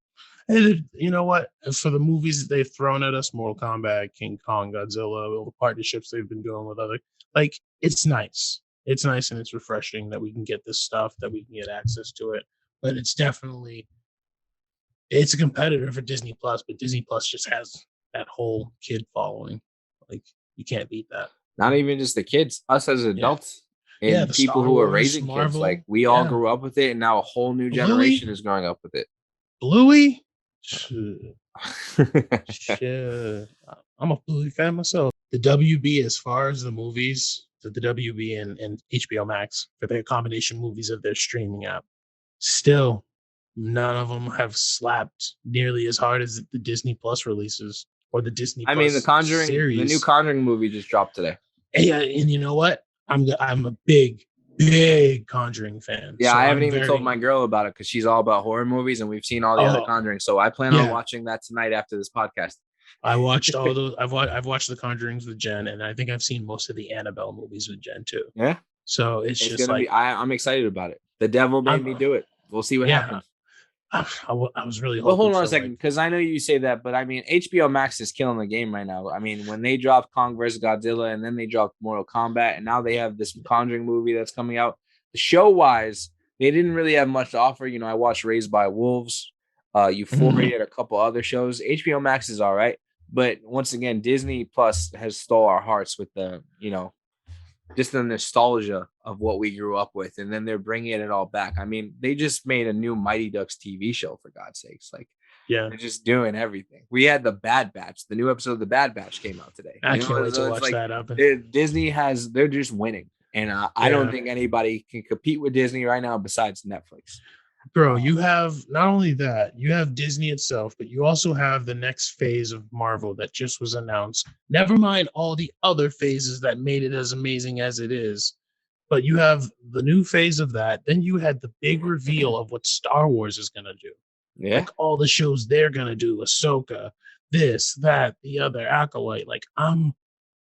B: And you know what? For the movies that they've thrown at us, Mortal Kombat, King Kong, Godzilla, all the partnerships they've been doing with other, like, it's nice. It's nice and it's refreshing that we can get this stuff, that we can get access to it. But it's a competitor for Disney Plus, but Disney Plus just has that whole kid following. Like, you can't beat that.
A: Not even just the kids, us as adults. Yeah. And people who are raising kids. Like, we all grew up with it, and now a whole new generation is growing up with it.
B: Bluey? Shit. I'm a Bluey fan myself. The WB, as far as the movies, the WB and HBO Max, for their combination movies of their streaming app, still none of them have slapped nearly as hard as the Disney Plus releases or the Disney Plus
A: the Conjuring series. The new Conjuring movie just dropped today.
B: And you know what? I'm a big Conjuring fan.
A: Yeah, so I haven't even told my girl about it because she's all about horror movies, and we've seen all the other Conjuring. So I plan on watching that tonight after this podcast.
B: I watched all those. I've watched the Conjurings with Jen, and I think I've seen most of the Annabelle movies with Jen too.
A: Yeah.
B: So it's just like
A: I'm excited about it. The devil made me do it. We'll see what happens.
B: I was really hoping.
A: Well, hold on a second, because I know you say that, but I mean, HBO Max is killing the game right now. I mean, when they dropped Kong vs. Godzilla, and then they dropped Mortal Kombat, and now they have this Conjuring movie that's coming out. Show-wise, they didn't really have much to offer. I watched Raised by Wolves, Euphoria, and a couple other shows. HBO Max is all right. But once again, Disney Plus has stole our hearts with the, just the nostalgia of what we grew up with. And then they're bringing it all back. I mean, they just made a new Mighty Ducks TV show, for God's sakes. Like, they're just doing everything. We had The Bad Batch. The new episode of The Bad Batch came out today.
B: I can't wait to watch that up.
A: Disney they're just winning. And I don't think anybody can compete with Disney right now besides Netflix.
B: Bro, you have not only that, you have Disney itself, but you also have the next phase of Marvel that just was announced. Never mind all the other phases that made it as amazing as it is. But you have the new phase of that. Then you had the big reveal of what Star Wars is going to do.
A: Yeah.
B: Like all the shows they're going to do, Ahsoka, this, that, the other, Acolyte. Like,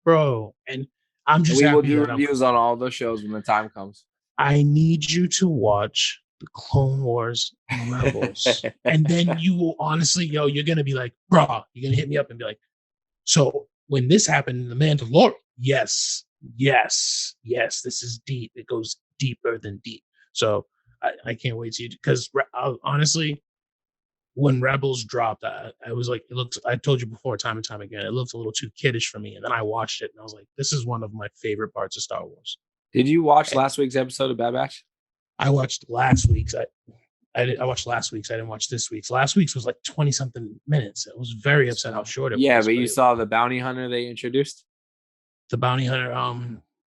B: bro, and I'm just
A: we will
B: happy
A: do
B: that
A: reviews on all those shows when the time comes.
B: I need you to watch the Clone Wars Rebels. And then you will honestly, you're going to be like, bro, you're going to hit me up and be like, so when this happened in The Mandalorian, yes, this is deep. It goes deeper than deep. So I can't wait to, because honestly, when Rebels dropped, I was like, it looked, I told you before, time and time again, it looked a little too kiddish for me. And then I watched it and I was like, this is one of my favorite parts of Star Wars.
A: Did you watch last week's episode of Bad Batch?
B: I watched last week's. I watched last week's. I didn't watch this week's. Last week's was like 20 something minutes. I was very upset how short it was.
A: Yeah, but you saw the bounty hunter they introduced?
B: The bounty hunter,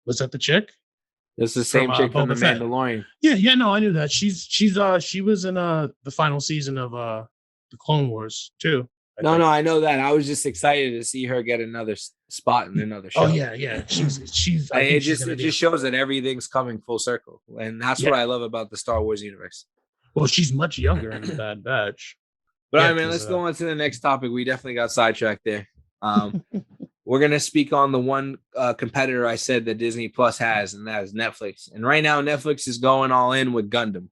B: was that the chick?
A: It's the same chick from The Mandalorian.
B: Yeah, no, I knew that. She was in the final season of the Clone Wars too.
A: No, I know that. I was just excited to see her get another spot in another show.
B: Oh yeah. She's.
A: It just shows that everything's coming full circle, and that's what I love about the Star Wars universe.
B: Well, she's much younger in the Bad Batch.
A: But I mean, let's go on to the next topic. We definitely got sidetracked there. We're gonna speak on the one competitor I said that Disney Plus has, and that is Netflix. And right now, Netflix is going all in with Gundam.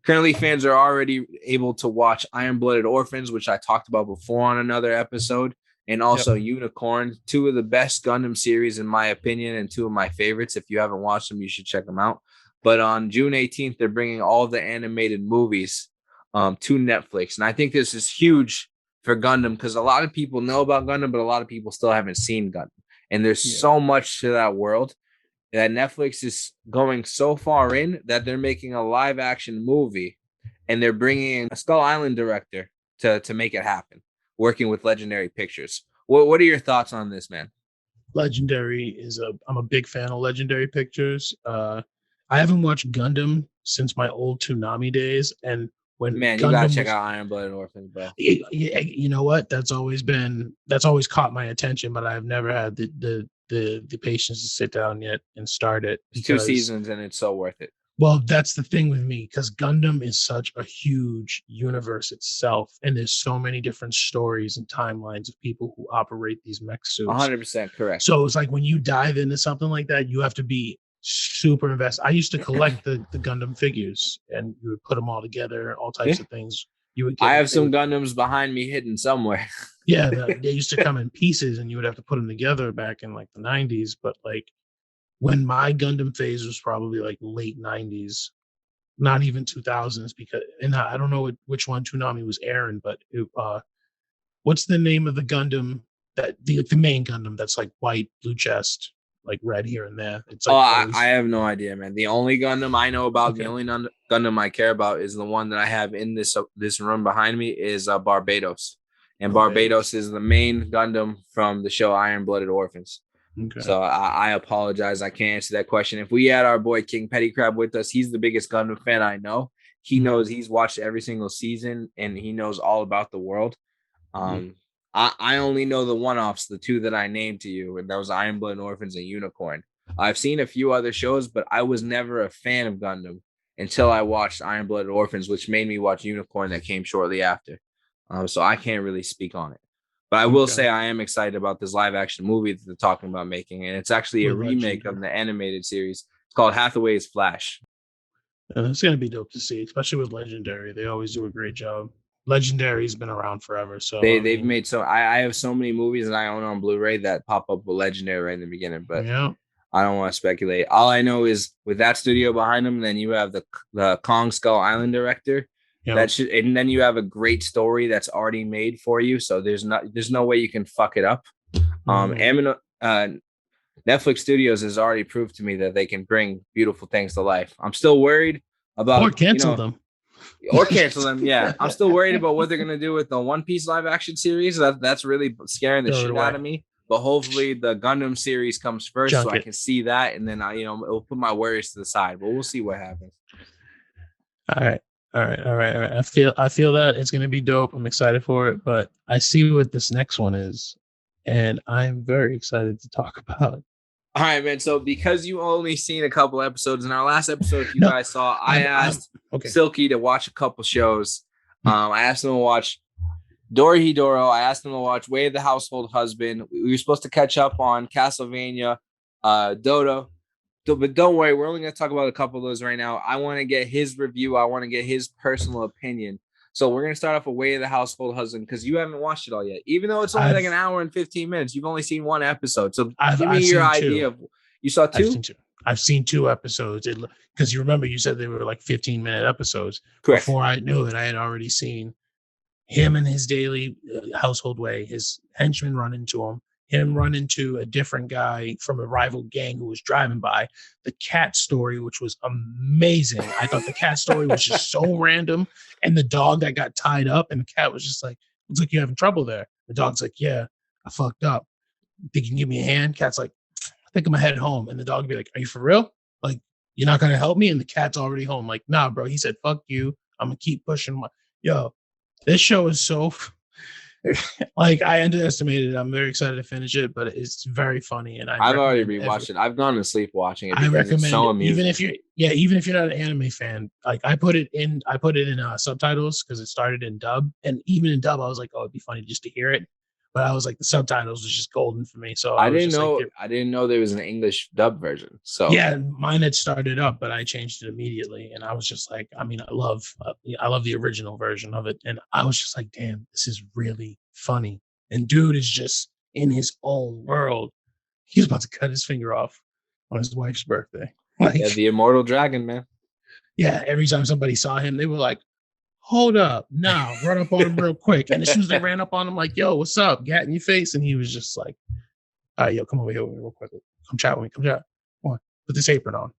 A: Currently, fans are already able to watch Iron-Blooded Orphans, which I talked about before on another episode, and also Unicorn, two of the best Gundam series in my opinion, and two of my favorites. If you haven't watched them, you should check them out. But on June 18th, they're bringing all the animated movies to Netflix, and I think this is huge for Gundam because a lot of people know about Gundam, but a lot of people still haven't seen Gundam, and there's so much to that world that Netflix is going so far in that they're making a live action movie, and they're bringing in a Skull Island director to make it happen, working with Legendary Pictures. What are your thoughts on this, man?
B: Legendary I'm a big fan of Legendary Pictures. I haven't watched Gundam since my old Toonami days, and when
A: you gotta check out Iron-Blooded Orphans, bro.
B: You know what? That's always caught my attention, but I've never had the patience to sit down yet and start it.
A: It's 2 seasons and it's so worth it.
B: Well, that's the thing with me, because Gundam is such a huge universe itself, and there's so many different stories and timelines of people who operate these mech suits.
A: 100% correct.
B: So it's like when you dive into something like that, you have to be super invested. I used to collect the Gundam figures, and you would put them all together, all types of things.
A: I have some Gundams behind me hidden somewhere.
B: Yeah, they used to come in pieces, and you would have to put them together back in like the 90s. But like when my Gundam phase was probably like late 90s, not even 2000s, because, and I don't know which one Toonami was airing, but what's the name of the Gundam that the main Gundam that's like white, blue chest, like red here and there? It's like
A: I have no idea, man. The only Gundam I know about, the only Gundam I care about is the one that I have in this room behind me is Barbados. And Barbados is the main Gundam from the show Iron-Blooded Orphans. Okay. So I apologize. I can't answer that question. If we had our boy King Pettycrab with us, he's the biggest Gundam fan I know. He knows, he's watched every single season, and he knows all about the world. I only know the one-offs, the two that I named to you, and that was Iron-Blooded Orphans and Unicorn. I've seen a few other shows, but I was never a fan of Gundam until I watched Iron-Blooded Orphans, which made me watch Unicorn that came shortly after. So I can't really speak on it. But I will say I am excited about this live-action movie that they're talking about making, and it's actually a remake of the animated series. It's called Hathaway's Flash.
B: It's going to be dope to see, especially with Legendary. They always do a great job. Legendary's been around forever, so
A: they've made so. I have so many movies that I own on Blu-ray that pop up with Legendary right in the beginning, but I don't want to speculate. All I know is with that studio behind them, then you have the Kong Skull Island director. And then you have a great story that's already made for you, so there's no way you can fuck it up. Netflix Studios has already proved to me that they can bring beautiful things to life. I'm still worried about
B: or cancel them.
A: Or cancel them, yeah. I'm still worried about what they're gonna do with the One Piece live action series. That's really scaring the shit out of me. But hopefully the Gundam series comes first, so I can see that, and then it'll put my worries to the side. But we'll see what happens.
B: All right. All right. I feel that it's gonna be dope. I'm excited for it, but I see what this next one is, and I'm very excited to talk about it.
A: All right, man. So because you only seen a couple episodes in our last episode, if you
B: No,
A: guys saw, I asked Silky to watch a couple shows. I asked him to watch Dorohedoro. I asked him to watch Way of the Household Husband. We were supposed to catch up on Castlevania, Dodo. But don't worry, we're only going to talk about a couple of those right now. I want to get his review. I want to get his personal opinion. So we're going to start off with Way of the Household Husband because you haven't watched it all yet. Even though it's only like an hour and 15 minutes, you've only seen one episode. So give me your idea of you saw two?
B: I've seen two episodes because you remember you said they were like 15-minute episodes.
A: Correct.
B: Before I knew it, I had already seen him in his daily household way, his henchmen run into him run into a different guy from a rival gang who was driving by. The cat story, which was amazing. I thought the cat story was just so random. And the dog that got tied up, and the cat was just like, looks like you're having trouble there. The dog's like, yeah, I fucked up. Think you can give me a hand? Cat's like, I think I'm gonna head home. And the dog would be like, are you for real? Like, you're not gonna help me? And the cat's already home. Like, nah, bro. He said, fuck you. I'm gonna keep pushing this show is so like I underestimated it. I'm very excited to finish it, but it's very funny. And
A: I've already rewatched it. I've gone to sleep watching it.
B: I recommend
A: it's so
B: it,
A: amusing.
B: even if you're not an anime fan. Like I put it in subtitles because it started in dub, and even in dub, I was like, oh, it'd be funny just to hear it. But I was like, the subtitles was just golden for me. So
A: I didn't know there was an English dub version. So
B: yeah, mine had started up, but I changed it immediately, and I was just like, I mean, I love the original version of it, and I was just like, damn, this is really funny. And dude is just in his own world. He's about to cut his finger off on his wife's birthday. Like,
A: yeah, the immortal dragon, man.
B: Yeah, every time somebody saw him, they were like, hold up, now run up on him real quick. And as soon as they ran up on him, like, yo, what's up? Gat in your face. And he was just like, all right, yo, come over here real quick. Come chat with me. Come chat. Come on, put this apron on.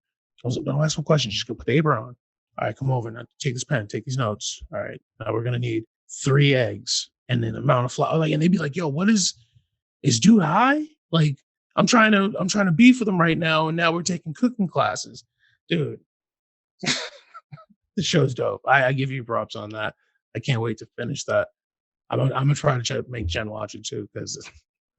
B: I was like, don't ask no questions. Just go put the apron on. All right, come over now. Take this pen. Take these notes. All right, now we're gonna need 3 eggs and then the amount of flour. Like, and they'd be like, yo, what is dude high? Like, I'm trying to beef with him right now, and now we're taking cooking classes, dude. The show's dope. I give you props on that. I can't wait to finish that. I'm gonna try to make Jen watch it too because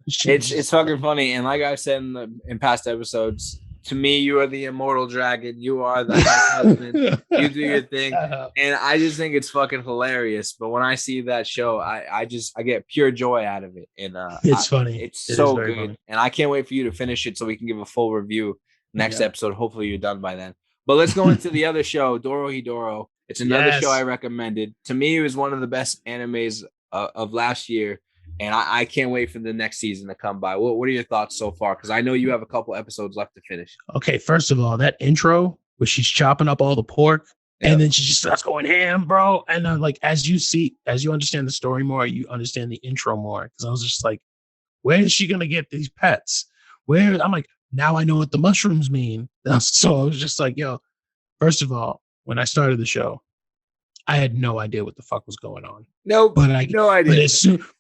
A: it's fucking funny. And like I said in past episodes, to me, you are the immortal dragon. You are the husband. You do your thing, and I just think it's fucking hilarious. But when I see that show, I get pure joy out of it, and
B: it's funny.
A: It's so good, funny. And I can't wait for you to finish it so we can give a full review next episode. Hopefully, you're done by then. But let's go into the other show, Dorohedoro. It's another show I recommended. To me, it was one of the best animes of last year, and I can't wait for the next season to come by. What are your thoughts so far? Because I know you have a couple episodes left to finish.
B: Okay, first of all, that intro where she's chopping up all the pork, and then she just starts going ham, bro. And then, like, as you understand the story more, you understand the intro more. Because I was just like, where is she gonna get these pets? I'm like, now I know what the mushrooms mean. So I was just like, yo, first of all, when I started the show, I had no idea what the fuck was going on.
A: No idea.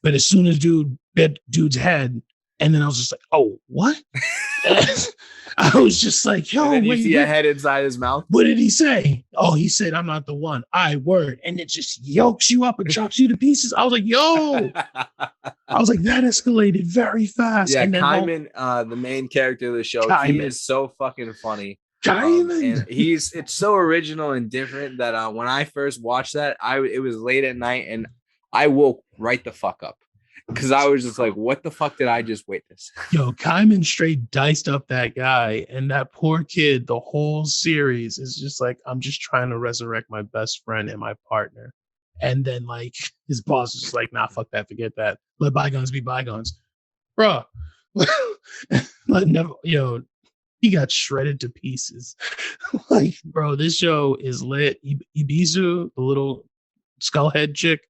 B: But as soon as dude bit dude's head, and then I was just like, oh, what? I was just like, yo,
A: and then you see a head inside his mouth.
B: What did he say? Oh, he said, I'm not the one. Word. And it just yokes you up and chops you to pieces. I was like, yo. I was like, that escalated very fast.
A: Yeah, Kaiman, the main character of the show, he is so fucking funny. And it's so original and different that when I first watched that, it was late at night and I woke right the fuck up. Because I was just like, what the fuck did I just witness?
B: Yo, Kaiman straight diced up that guy. And that poor kid, the whole series is just like, I'm just trying to resurrect my best friend and my partner. And then, like, his boss is just like, nah, fuck that, forget that. Let bygones be bygones. Bro, he got shredded to pieces. Like, bro, this show is lit. Ibizu, the little skullhead chick.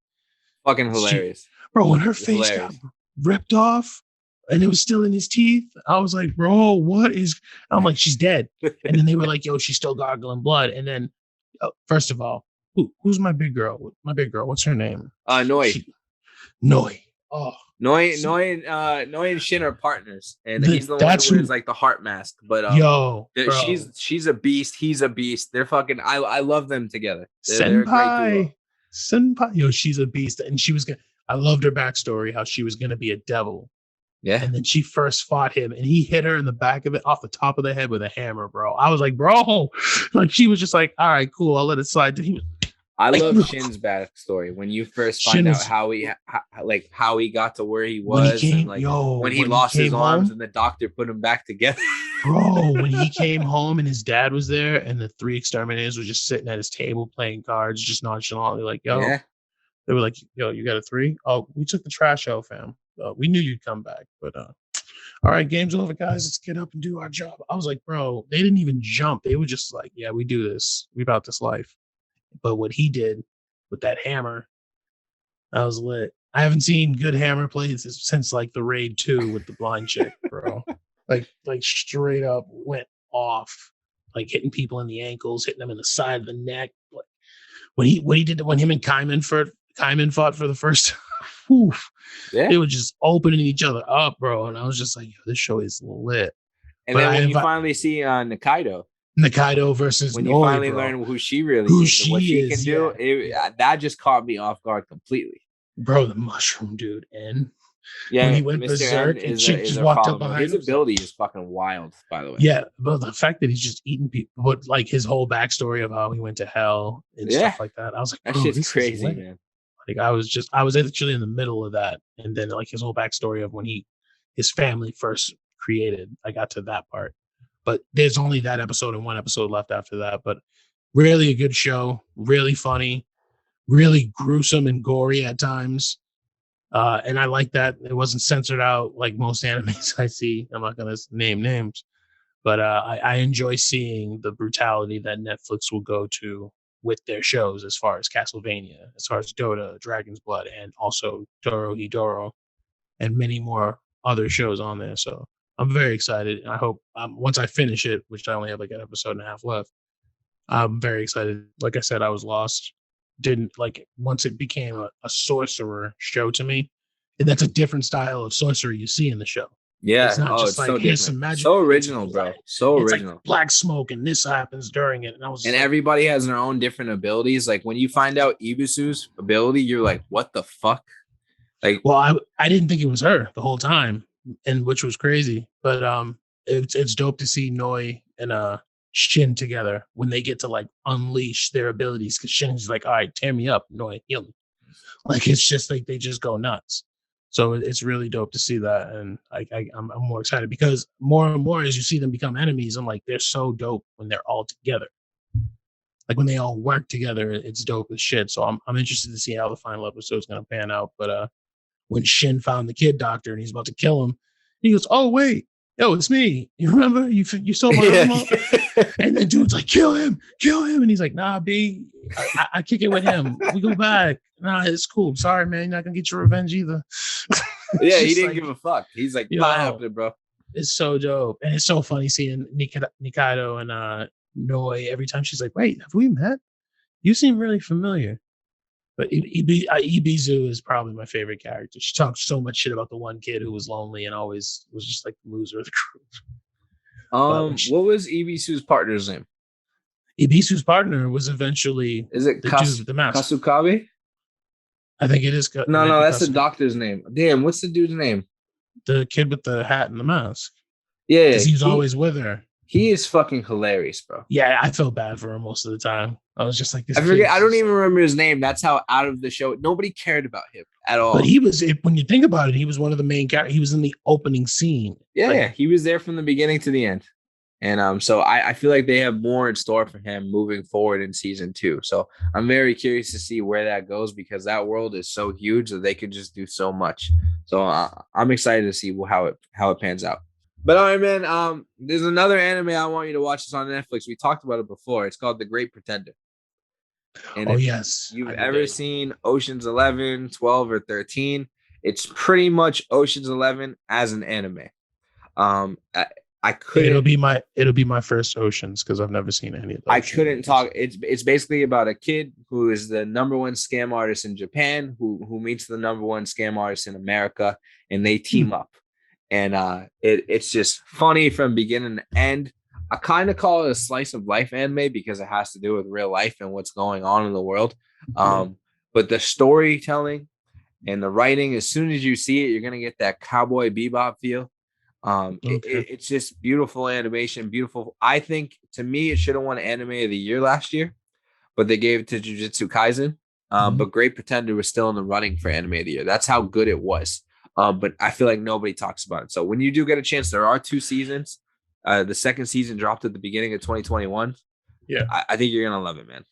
A: Fucking hilarious.
B: Bro, when her face got ripped off and it was still in his teeth, I was like, bro, what is... I'm like, she's dead. And then they were like, yo, she's still gargling blood. And then, first of all, who's my big girl? My big girl, what's her name?
A: Noi.
B: Noi. Oh.
A: Noi and Shin are partners, and he's the one who wears like the heart mask. But she's a beast. He's a beast. They're fucking. I love them together. They're a great
B: duo. Yo, she's a beast, and she was gonna. I loved her backstory. How she was gonna be a devil.
A: Yeah.
B: And then she first fought him, and he hit her in the back of it, off the top of the head with a hammer, bro. I was like, bro, like she was just like, all right, cool, I'll let it slide.
A: I love Shin's backstory when you first find out how he got to where he was, when he lost his arms and the doctor put him back together.
B: Bro, when he came home and his dad was there and the 3 exterminators were just sitting at his table playing cards, just nonchalantly like, yo, they were like, yo, you got a 3? Oh, we took the trash out, fam. We knew you'd come back, but all right, game's over, guys. Let's get up and do our job. I was like, bro, they didn't even jump. They were just like, yeah, we do this. We about this life. But what he did with that hammer, I was lit. I haven't seen good hammer plays since like the Raid 2 with the blind chick, bro. like straight up went off, like hitting people in the ankles, hitting them in the side of the neck. Like when him and Kaiman fought for the first time. They were just opening each other up, bro. And I was just like, yo, this show is lit.
A: And then when you finally see Nikaido
B: versus
A: when you finally learn who she really is and what she can do, that just caught me off guard completely.
B: Bro, the mushroom dude, and when he went berserk and she just walked up behind
A: his ability is fucking wild, by the way.
B: Yeah, but the fact that he's just eating people, but like his whole backstory of how he went to hell and stuff like that, I was like,
A: that shit's crazy, man.
B: Like I was actually in the middle of that, and then like his whole backstory of when his family first created, I got to that part. But there's only that episode and 1 episode left after that. But really a good show, really funny, really gruesome and gory at times. And I like that it wasn't censored out like most animes I see. I'm not gonna name names, but I enjoy seeing the brutality that Netflix will go to with their shows, as far as Castlevania, as far as Dota, Dragon's Blood, and also Dorohedoro, and many more other shows on there. So I'm very excited. I hope once I finish it, which I only have like an episode and a half left, I'm very excited. Like I said, I was lost. Didn't like once it became a sorcerer show to me, and that's a different style of sorcery you see in the show.
A: Yeah,
B: it's not just like
A: so
B: here's some magic.
A: So original, bro. So
B: it's
A: original.
B: Like black smoke, and this happens during it. And
A: everybody has their own different abilities. Like when you find out Ibisu's ability, you're like, what the fuck? Like,
B: well, I didn't think it was her the whole time, and which was crazy. But it's dope to see Noi and Shin together when they get to like unleash their abilities. Because Shin's like, all right, tear me up, Noi, heal me. Like it's just like they just go nuts. So it's really dope to see that, and I'm more excited because more and more as you see them become enemies, I'm like, they're so dope when they're all together. Like when they all work together, it's dope as shit. So I'm interested to see how the final episode is going to pan out. But when Shin found the kid doctor and he's about to kill him, he goes, "Oh wait, yo, it's me. You remember? You saw my arm up?" And then dude's like, kill him, and he's like, nah, B, I kick it with him. We go back. Nah, it's cool. Sorry, man, you're not gonna get your revenge either.
A: Yeah, he didn't give a fuck. He's like, what happened, bro?
B: It's so dope, and it's so funny seeing Nikaido and Noi every time. She's like, wait, have we met? You seem really familiar. But Ibizu is probably my favorite character. She talks so much shit about the one kid who was lonely and always was just like the loser of the group.
A: What was Ibisu's partner's name?
B: Ibisu's partner was eventually
A: the dude with the mask. Kasukabe?
B: I think it is.
A: No, that's the doctor's name. Damn, what's the dude's name?
B: The kid with the hat and the mask.
A: Yeah,
B: because he's always with her.
A: He is fucking hilarious, bro.
B: Yeah, I felt bad for him most of the time. I was just like, this.
A: I forget. I don't even remember his name. That's how out of the show. Nobody cared about him at all.
B: But he was, when you think about it, he was one of the main characters. He was in the opening scene.
A: Yeah, he was there from the beginning to the end. And so I feel like they have more in store for him moving forward in season 2. So I'm very curious to see where that goes because that world is so huge that they could just do so much. So I'm excited to see how it pans out. But all right, man. There's another anime I want you to watch. It's on Netflix. We talked about it before. It's called The Great Pretender. And
B: yes.
A: You've ever seen Ocean's 11, 12, or 13? It's pretty much Ocean's 11 as an anime. I couldn't.
B: It'll be my first Oceans because I've never seen any of those.
A: I couldn't talk. It's basically about a kid who is the number one scam artist in Japan who meets the number one scam artist in America, and they team up. And it's just funny from beginning to end. I kind of call it a slice of life anime because it has to do with real life and what's going on in the world. But the storytelling and the writing, as soon as you see it, you're gonna get that Cowboy Bebop feel. It's just beautiful animation, beautiful. I think to me, it should have won Anime of the Year last year, but they gave it to Jujutsu Kaisen. But Great Pretender was still in the running for Anime of the Year. That's how good it was. But I feel like nobody talks about it. So when you do get a chance, there are 2 seasons. The second season dropped at the beginning of 2021.
B: Yeah,
A: I think you're gonna love it, man.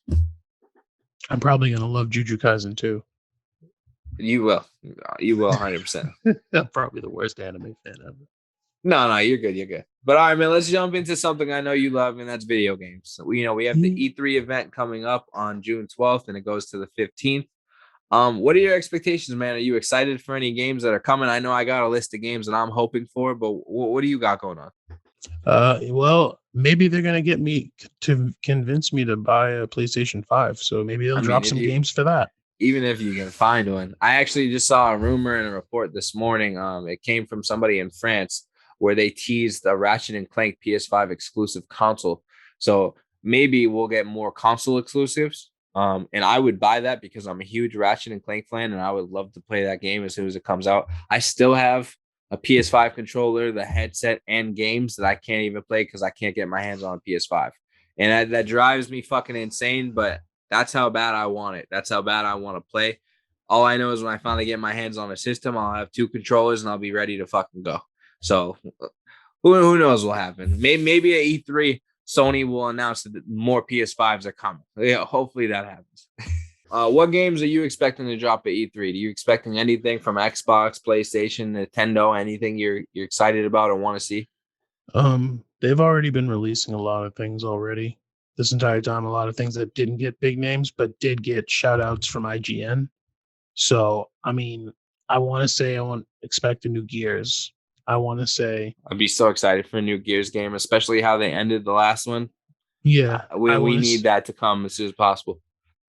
B: I'm probably gonna love Jujutsu Kaisen too.
A: You will 100%.
B: I'm probably the worst anime fan ever.
A: No, you're good. You're good. But all right, man, let's jump into something I know you love, and that's video games. So, we have the E3 event coming up on June 12th, and it goes to the 15th. What are your expectations, man? Are you excited for any games that are coming? I know I got a list of games that I'm hoping for, but what do you got going on?
B: Well, maybe they're gonna get me to convince me to buy a PlayStation 5. So maybe they'll drop some games for that.
A: Even if you can find one. I actually just saw a rumor and a report this morning. It came from somebody in France where they teased a Ratchet and Clank PS5 exclusive console. So maybe we'll get more console exclusives. And I would buy that because I'm a huge Ratchet and Clank fan, and I would love to play that game as soon as it comes out. I still have a PS5 controller, the headset, and games that I can't even play because I can't get my hands on a PS5. And that drives me fucking insane, but that's how bad I want it. That's how bad I want to play. All I know is when I finally get my hands on a system, I'll have 2 controllers and I'll be ready to fucking go. So who knows what will happen? Maybe at E3, Sony will announce that more PS5s are coming. Yeah, hopefully that happens. What games are you expecting to drop at E3? Are you expecting anything from Xbox, PlayStation, Nintendo, anything you're excited about or want to see?
B: They've already been releasing a lot of things already. This entire time, a lot of things that didn't get big names, but did get shout outs from IGN. So, I mean, I want to say expect a new Gears. I want to say
A: I'd be so excited for a new Gears game, especially how they ended the last one.
B: Yeah,
A: we need that to come as soon as possible.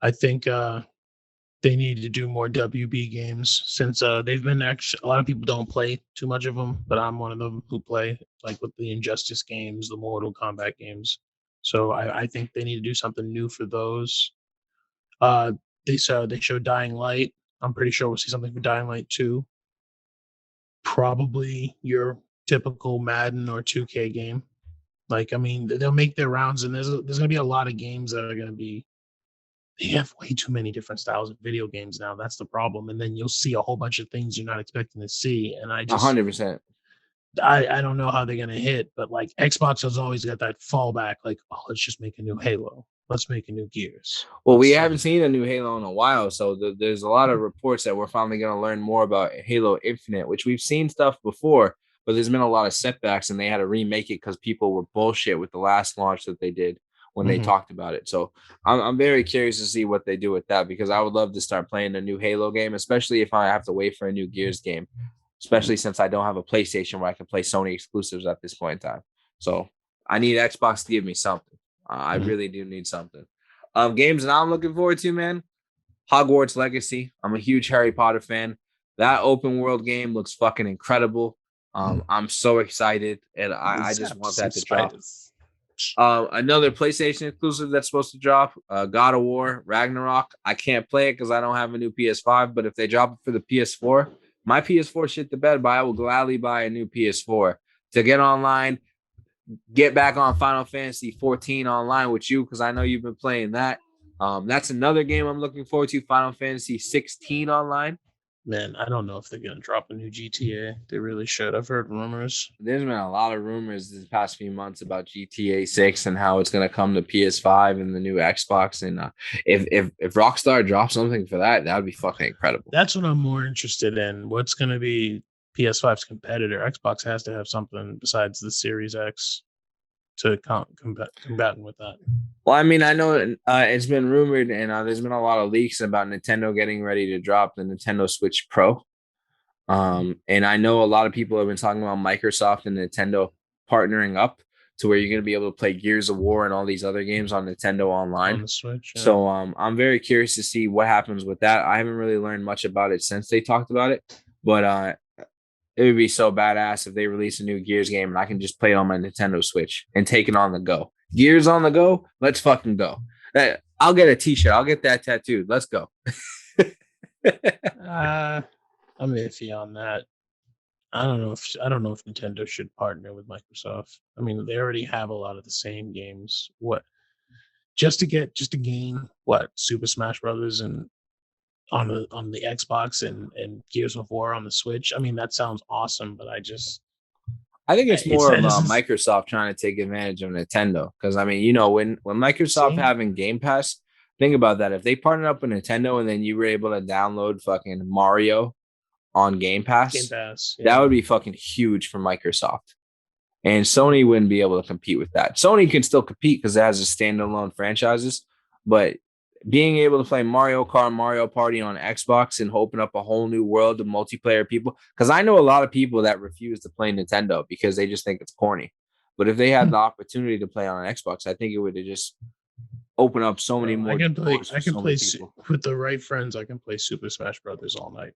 B: I think they need to do more WB games since they've been actually a lot of people don't play too much of them, but I'm one of them who play like with the Injustice games, the Mortal Kombat games. So I think they need to do something new for those. They showed Dying Light. I'm pretty sure we'll see something for Dying Light 2. Probably your typical Madden or 2K game. Like, I mean, they'll make their rounds, and there's going to be a lot of games that are going to be. They have way too many different styles of video games now. That's the problem. And then you'll see a whole bunch of things you're not expecting to see. And I just
A: 100%.
B: I don't know how they're gonna hit, but like Xbox has always got that fallback, like, oh, let's just make a new Halo. Let's make a new Gears.
A: Well, we haven't seen a new Halo in a while, so there's a lot of reports that we're finally going to learn more about Halo Infinite, which we've seen stuff before, but there's been a lot of setbacks, and they had to remake it because people were bullshit with the last launch that they did when they talked about it. So I'm very curious to see what they do with that because I would love to start playing a new Halo game, especially if I have to wait for a new Gears game. Especially since I don't have a PlayStation where I can play Sony exclusives at this point in time. So I need Xbox to give me something. I really do need something. Games that I'm looking forward to, man. Hogwarts Legacy. I'm a huge Harry Potter fan. That open world game looks fucking incredible. I'm so excited, and I just want that to drop. Another PlayStation exclusive that's supposed to drop, God of War Ragnarok. I can't play it because I don't have a new PS5, but if they drop it for the PS4, my PS4 shit the bed, but I will gladly buy a new PS4 to get online, get back on Final Fantasy 14 online with you because I know you've been playing that. That's another game I'm looking forward to, Final Fantasy 16 online.
B: Man, I don't know if they're going to drop a new GTA. They really should. I've heard rumors.
A: There's been a lot of rumors this past few months about GTA 6 and how it's going to come to PS5 and the new Xbox. And if Rockstar drops something for that, that would be fucking incredible.
B: That's what I'm more interested in. What's going to be PS5's competitor? Xbox has to have something besides the Series X to combat with that.
A: Well, I mean, I know it's been rumored and there's been a lot of leaks about Nintendo getting ready to drop the Nintendo Switch Pro. And I know a lot of people have been talking about Microsoft and Nintendo partnering up to where you're going to be able to play Gears of War and all these other games on Nintendo Online.
B: On the Switch. Yeah.
A: So I'm very curious to see what happens with that. I haven't really learned much about it since they talked about it, but it would be so badass if they release a new Gears game and I can just play it on my Nintendo Switch and take it on the go. Gears on the go, let's fucking go. I'll get a t-shirt. I'll get that tattooed. Let's go.
B: I'm iffy on that. I don't know if Nintendo should partner with Microsoft. I mean, they already have a lot of the same games. What just to gain what Super Smash Brothers and on the Xbox and Gears of War on the Switch. I mean, that sounds awesome, but I
A: think it's more of Microsoft trying to take advantage of Nintendo. Because I mean, when Microsoft having Game Pass, think about that. If they partnered up with Nintendo and then you were able to download fucking Mario on Game Pass, that would be fucking huge for Microsoft. And Sony wouldn't be able to compete with that. Sony can still compete because it has a standalone franchises, but being able to play Mario Kart, Mario Party on Xbox and open up a whole new world of multiplayer people. Because I know a lot of people that refuse to play Nintendo because they just think it's corny. But if they had the opportunity to play on an Xbox, I think it would have just open up so many more.
B: I can play with the right friends. I can play Super Smash Brothers all night.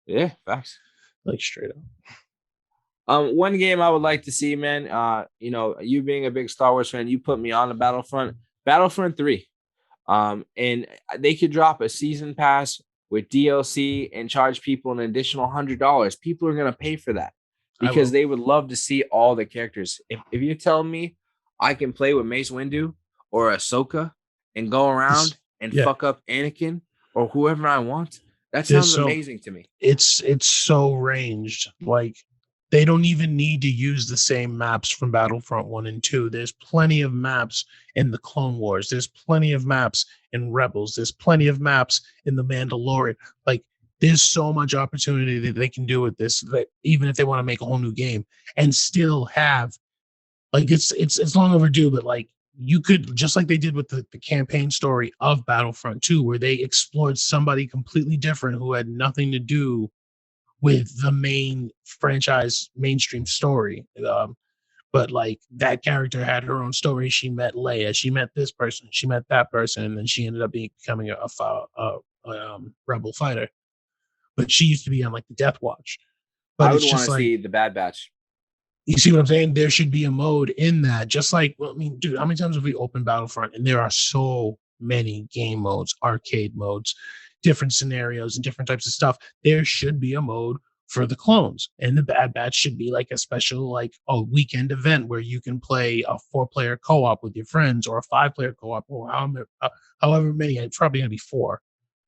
A: Yeah, facts.
B: Like straight up.
A: One game I would like to see, man. You being a big Star Wars fan, you put me on the Battlefront 3. And they could drop a season pass with DLC and charge people an additional $100. People are gonna pay for that because they would love to see all the characters. If you tell me I can play with Mace Windu or Ahsoka and go around and fuck up Anakin or whoever I want, that sounds amazing to me.
B: It's so ranged. Like they don't even need to use the same maps from Battlefront 1 and 2. There's plenty of maps in the Clone Wars. There's plenty of maps in Rebels. There's plenty of maps in The Mandalorian. Like there's so much opportunity that they can do with this, that even if they want to make a whole new game and still have, like it's long overdue, but like you could, just like they did with the campaign story of Battlefront 2, where they explored somebody completely different who had nothing to do with the main franchise mainstream story. But like that character had her own story. She met Leia, she met this person, she met that person, and then she ended up becoming a rebel fighter. But she used to be on like the Death Watch. But
A: I would want to see the Bad Batch.
B: You see what I'm saying? There should be a mode in that. Just like, well, I mean, dude, how many times have we opened Battlefront? And there are so many game modes, arcade modes, different scenarios, and different types of stuff. There should be a mode for the clones. And the Bad Batch should be like a special, like a weekend event where you can play a 4-player co-op with your friends or a 5-player co-op or however many. It's probably going to be 4.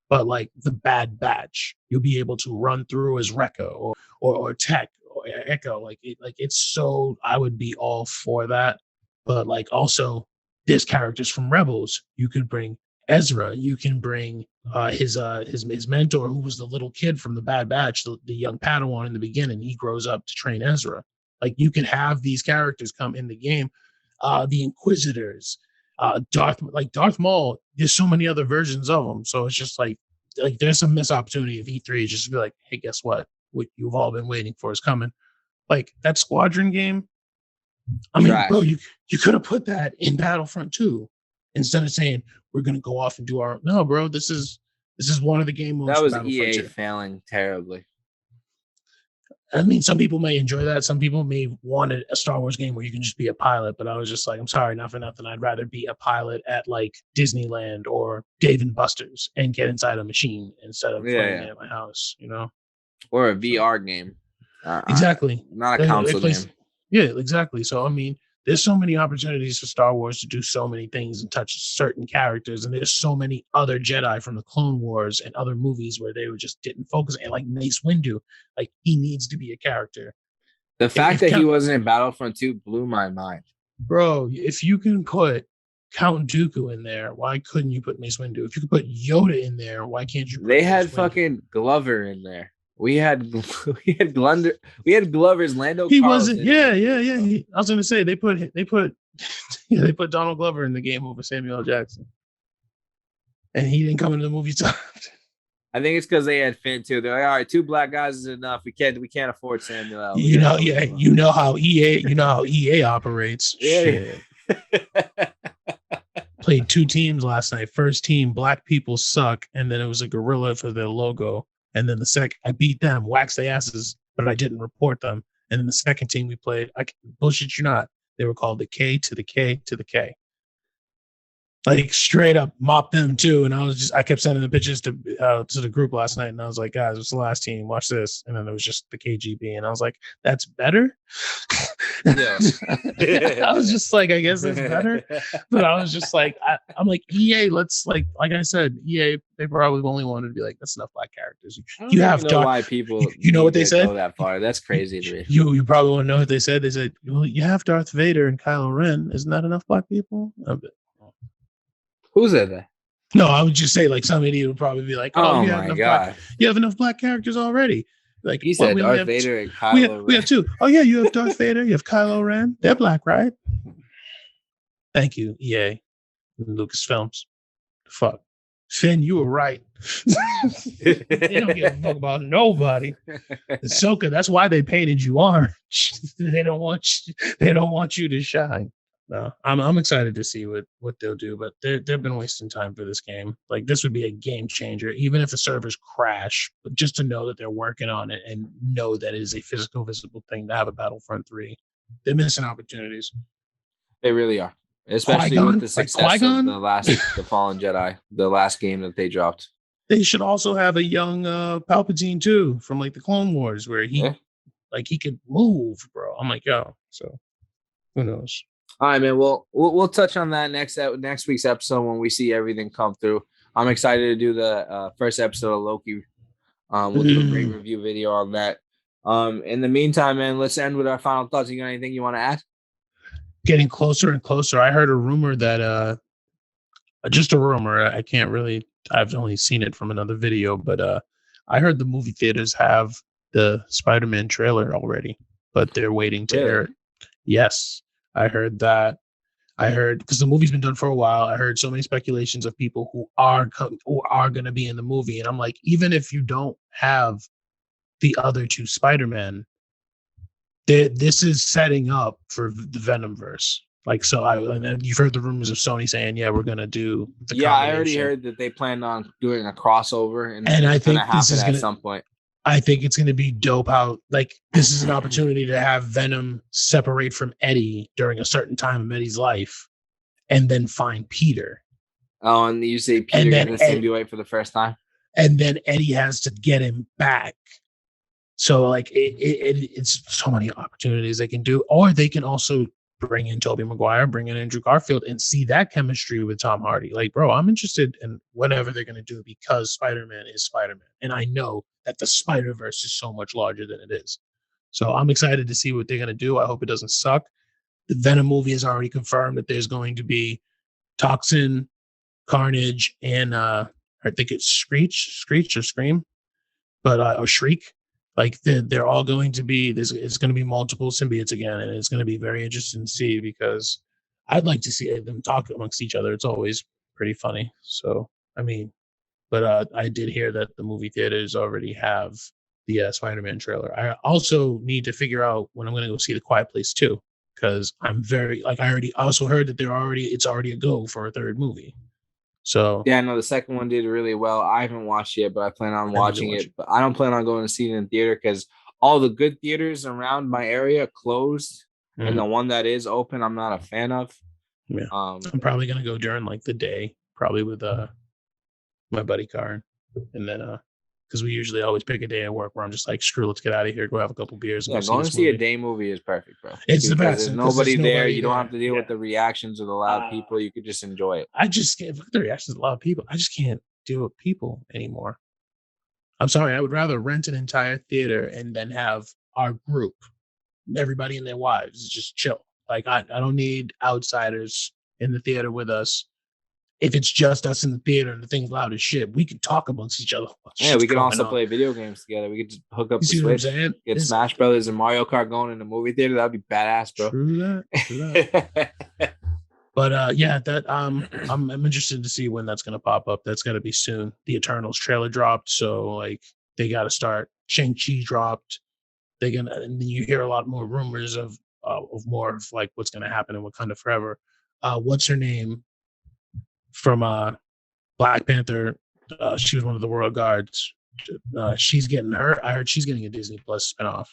B: But like the Bad Batch, you'll be able to run through as Rekka or Tech or Echo. Like it's so, I would be all for that. But like also there's characters from Rebels. You could bring Ezra. You can bring his mentor, who was the little kid from the Bad Batch, the young Padawan in the beginning. He grows up to train Ezra. Like you can have these characters come in the game. The Inquisitors, Darth Maul. There's so many other versions of them. So it's just like there's some missed opportunity of E3 just to be like, hey, guess what? What you've all been waiting for is coming. Like that Squadron game. I mean, bro, you could have put that in Battlefront 2 instead of saying we're gonna go off and do our. No, bro, this is one of the game modes.
A: That was EA failing terribly.
B: I mean, some people may enjoy that. Some people may want a Star Wars game where you can just be a pilot. But I was just like, I'm sorry, not for nothing. I'd rather be a pilot at like Disneyland or Dave and Buster's and get inside a machine instead of playing it at my house, you know?
A: Or a VR game.
B: Exactly.
A: Not a console game.
B: Yeah, exactly. So, I mean, there's so many opportunities for Star Wars to do so many things and touch certain characters. And there's so many other Jedi from the Clone Wars and other movies where they just didn't focus. And like Mace Windu, like he needs to be a character.
A: The fact that he wasn't in Battlefront 2 blew my mind.
B: Bro, if you can put Count Dooku in there, why couldn't you put Mace Windu? If you could put Yoda in there, why can't you put
A: They had fucking Glover in there. We had Glover's Lando.
B: He wasn't. Yeah. I was gonna say they put Donald Glover in the game over Samuel L. Jackson, and he didn't come into the movie.
A: I think it's because they had Finn too. They're like, all right, 2 black guys is enough. We can't afford Samuel L.
B: You know how EA operates.
A: Yeah.
B: Shit. Played 2 teams last night. First team, black people suck, and then it was a gorilla for their logo. And then the second, I beat them, waxed their asses, but I didn't report them. And then the second team we played, I bullshit you not, they were called the K to the K to the K. Like straight up mopped them too. And I kept sending the pictures to the group last night. And I was like, guys, what's the last team? Watch this. And then it was just the KGB. And I was like, that's better.
A: Yeah.
B: I was just like, I guess that's better. But I was just like, I'm like, EA, let's like I said, EA, they probably only wanted to be like, that's enough black characters. You have
A: know why people
B: you know what they said?
A: Go that far. That's crazy to me.
B: You probably want to know what they said. They said, well, you have Darth Vader and Kylo Ren. Isn't that enough black people?
A: Who said that?
B: No, I would just say like some idiot would probably be like, "Oh, you have enough black characters already." Like
A: he said, Darth Vader and Kylo Ren.
B: We have 2. Oh yeah, you have Darth Vader, you have Kylo Ren. They're black, right? Thank you, EA, Lucasfilms. Fuck, Finn, you were right. They don't give a fuck about nobody. Ahsoka, that's why they painted you orange. They don't want you to shine. No, I'm excited to see what they'll do, but they've been wasting time for this game. Like this would be a game changer, even if the servers crash. But just to know that they're working on it and know that it is a physical, visible thing to have a Battlefront 3, they're missing opportunities.
A: They really are, especially with the success of the Fallen Jedi, the last game that they dropped.
B: They should also have a young Palpatine too, from like the Clone Wars, where he could move, bro. I'm like, yo, so who knows?
A: All right, man. Well, we'll touch on that next week's episode when we see everything come through. I'm excited to do the first episode of Loki. We'll do a great review video on that. In the meantime, man, let's end with our final thoughts. You got anything you want to add?
B: Getting closer and closer. I heard a rumor that just a rumor. I've only seen it from another video, but I heard the movie theaters have the Spider-Man trailer already, but they're waiting to air it. Yes. I heard that. Because the movie's been done for a while. I heard so many speculations of people who are going to be in the movie, and I'm like, even if you don't have the other 2 Spider-Man, this is setting up for the Venomverse. Like, so and you've heard the rumors of Sony saying, "Yeah, we're going to do."
A: I already heard that they plan on doing a crossover, and
B: I think
A: this is going to happen at some point.
B: I think it's going to be dope how, like, this is an opportunity to have Venom separate from Eddie during a certain time of Eddie's life and then find Peter.
A: Oh, and you say Peter getting the symbiote for the first time?
B: And then Eddie has to get him back. So, like, it's so many opportunities they can do. Or they can also bring in Tobey Maguire, bring in Andrew Garfield, and see that chemistry with Tom Hardy. Like, bro, I'm interested in whatever they're going to do because Spider-Man is Spider-Man. And I know that the Spider-Verse is so much larger than it is. So I'm excited to see what they're going to do. I hope it doesn't suck. The Venom movie has already confirmed that there's going to be Toxin, Carnage, and I think it's Screech or Scream, or Shriek. Like they're all going to be, it's going to be multiple symbiotes again, and it's going to be very interesting to see because I'd like to see them talk amongst each other. It's always pretty funny. So, I mean, but I did hear that the movie theaters already have the Spider-Man trailer. I also need to figure out when I'm going to go see The Quiet Place 2 because I'm very, like, I also heard that it's already a go for a 3rd movie. So
A: yeah, no, the second one did really well. I haven't watched it, but I plan on watching it. But I don't plan on going to see it in theater because all the good theaters around my area closed, and the one that is open, I'm not a fan of.
B: Yeah, I'm probably gonna go during like the day, probably with my buddy Karin, and then because we usually always pick a day at work where I'm just like, screw, let's get out of here, go have a couple beers.
A: Yeah, going to see a day movie is perfect, bro.
B: It's the best.
A: There's nobody there. You don't have to deal with the reactions of the loud people. You could just enjoy it.
B: I just can't look at the reactions of a lot of people. I just can't deal with people anymore. I'm sorry. I would rather rent an entire theater and then have our group, everybody and their wives, just chill. Like I don't need outsiders in the theater with us. If it's just us in the theater and the thing's loud as shit, we can talk amongst each other.
A: Yeah, we can also play video games together. We could just hook up the Switch, get Smash Brothers and Mario Kart going in the movie theater. That'd be badass, bro.
B: True that. But yeah, that I'm interested to see when that's gonna pop up. That's gotta be soon. The Eternals trailer dropped, so like they gotta start. Shang-Chi dropped. They're gonna, and then you hear a lot more rumors of more of like what's gonna happen in Wakanda Forever. What's her name from Black Panther? She was one of the Royal Guards. She's getting her. I heard she's getting a Disney Plus spinoff.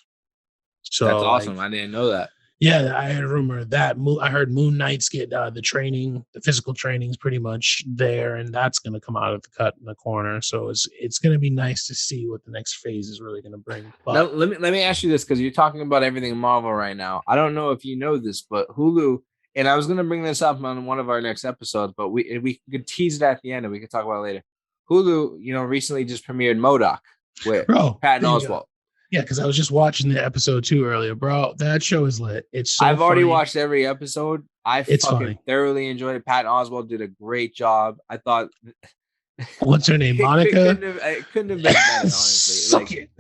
A: That's
B: So like,
A: awesome. I didn't know that.
B: yeah, I had a rumor that I heard Moon Knight's get the training, the physical training is pretty much there, and that's going to come out of the cut in the corner. So it's going to be nice to see what the next phase is really going to bring. But
A: now, let me ask you this, because you're talking about everything Marvel right now. I don't know if you know this, but Hulu, and I was going to bring this up on one of our next episodes, but we could tease it at the end and we could talk about it later. Hulu, recently just premiered MODOK with Patton Oswalt.
B: Yeah, because I was just watching the episode 2 earlier, bro. That show is lit. It's so
A: I've already
B: funny.
A: watched every episode. It's fucking thoroughly enjoyed it. Patton Oswalt did a great job. I thought.
B: What's her name? Monica?
A: It couldn't have been better, honestly.
B: Suck it.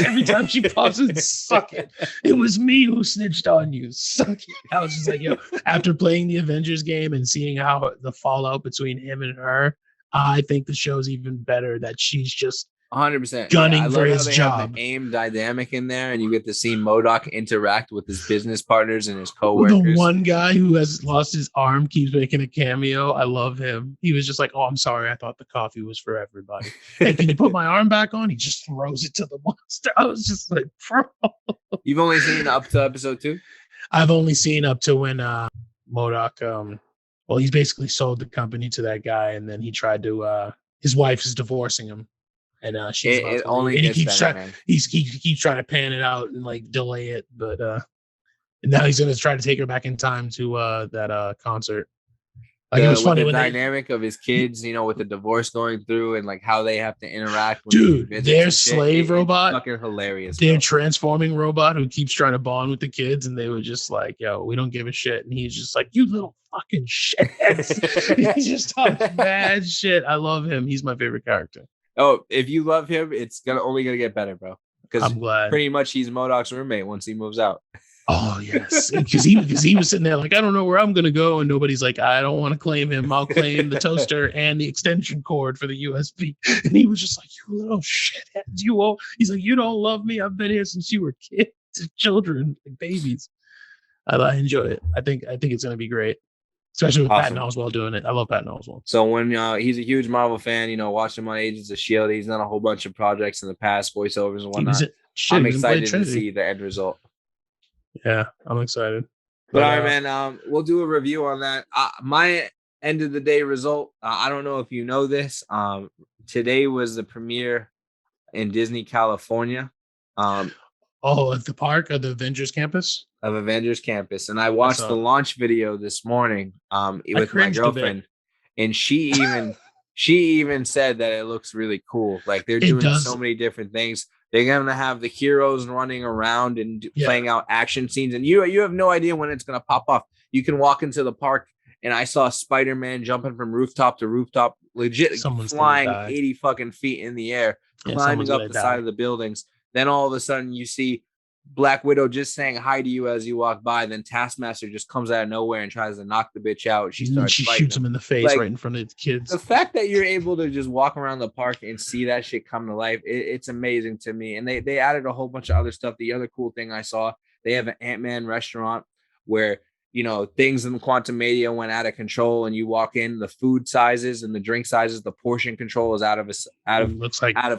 B: Every time she pauses, suck it. It was me who snitched on you. Suck it. I was just like, yo, after playing the Avengers game and seeing how the fallout between him and her, I think the show's even better that she's just
A: 100%
B: gunning for his job.
A: Have the AIM dynamic in there, and you get to see MODOK interact with his business partners and his coworkers.
B: The one guy who has lost his arm keeps making a cameo. I love him. He was just like, "Oh, I'm sorry. I thought the coffee was for everybody. Hey, can you put my arm back on?" He just throws it to the monster. I was just like, "Bro."
A: You've only seen up to episode 2?
B: I've only seen up to when MODOK. Well, he's basically sold the company to that guy, and then he tried to. His wife is divorcing him. And she's
A: it only
B: he keeps trying. He keeps trying to pan it out and like delay it, but now he's gonna try to take her back in time to that concert. Like it was funny
A: when the dynamic of his kids, with the divorce going through and like how they have to interact.
B: Dude, their slave robot,
A: fucking hilarious.
B: Their transforming robot who keeps trying to bond with the kids, and they were just like, "Yo, we don't give a shit," and he's just like, "You little fucking shit." He just talks bad shit. I love him. He's my favorite character.
A: Oh, if you love him, it's only gonna get better, bro. Because
B: I'm glad.
A: Pretty much he's MODOK's roommate once he moves out.
B: Oh yes, because he was sitting there like, I don't know where I'm gonna go, and nobody's like, I don't want to claim him. I'll claim the toaster and the extension cord for the USB. And he was just like, you little shitheads, He's like, you don't love me. I've been here since you were kids, children, like babies. I enjoy it. I think it's gonna be great. Especially with Patton Oswalt doing it. I love Patton Oswalt.
A: So when he's a huge Marvel fan, watched him on Agents of S.H.I.E.L.D. He's done a whole bunch of projects in the past, voiceovers and whatnot. I'm excited to see the end result.
B: Yeah, I'm excited.
A: But all right, man, we'll do a review on that. My end of the day result, I don't know if you know this. Today was the premiere in Disney, California.
B: At the park of the Avengers campus?
A: Of Avengers Campus. And I watched the launch video this morning with my girlfriend. And she even said that it looks really cool. Like they're doing so many different things. They're going to have the heroes running around and playing out action scenes. And you have no idea when it's going to pop off. You can walk into the park and I saw Spider-Man jumping from rooftop to rooftop, legit flying 80 fucking feet in the air, climbing up the side of the buildings. Then all of a sudden you see Black Widow just saying hi to you as you walk by. Then Taskmaster just comes out of nowhere and tries to knock the bitch out. She
B: shoots him in the face right in front of the kids.
A: The fact that you're able to just walk around the park and see that shit come to life, it's amazing to me. And they added a whole bunch of other stuff. The other cool thing I saw, they have an Ant-Man restaurant where things in the Quantumania went out of control, and you walk in, the food sizes and the drink sizes, the portion control is out of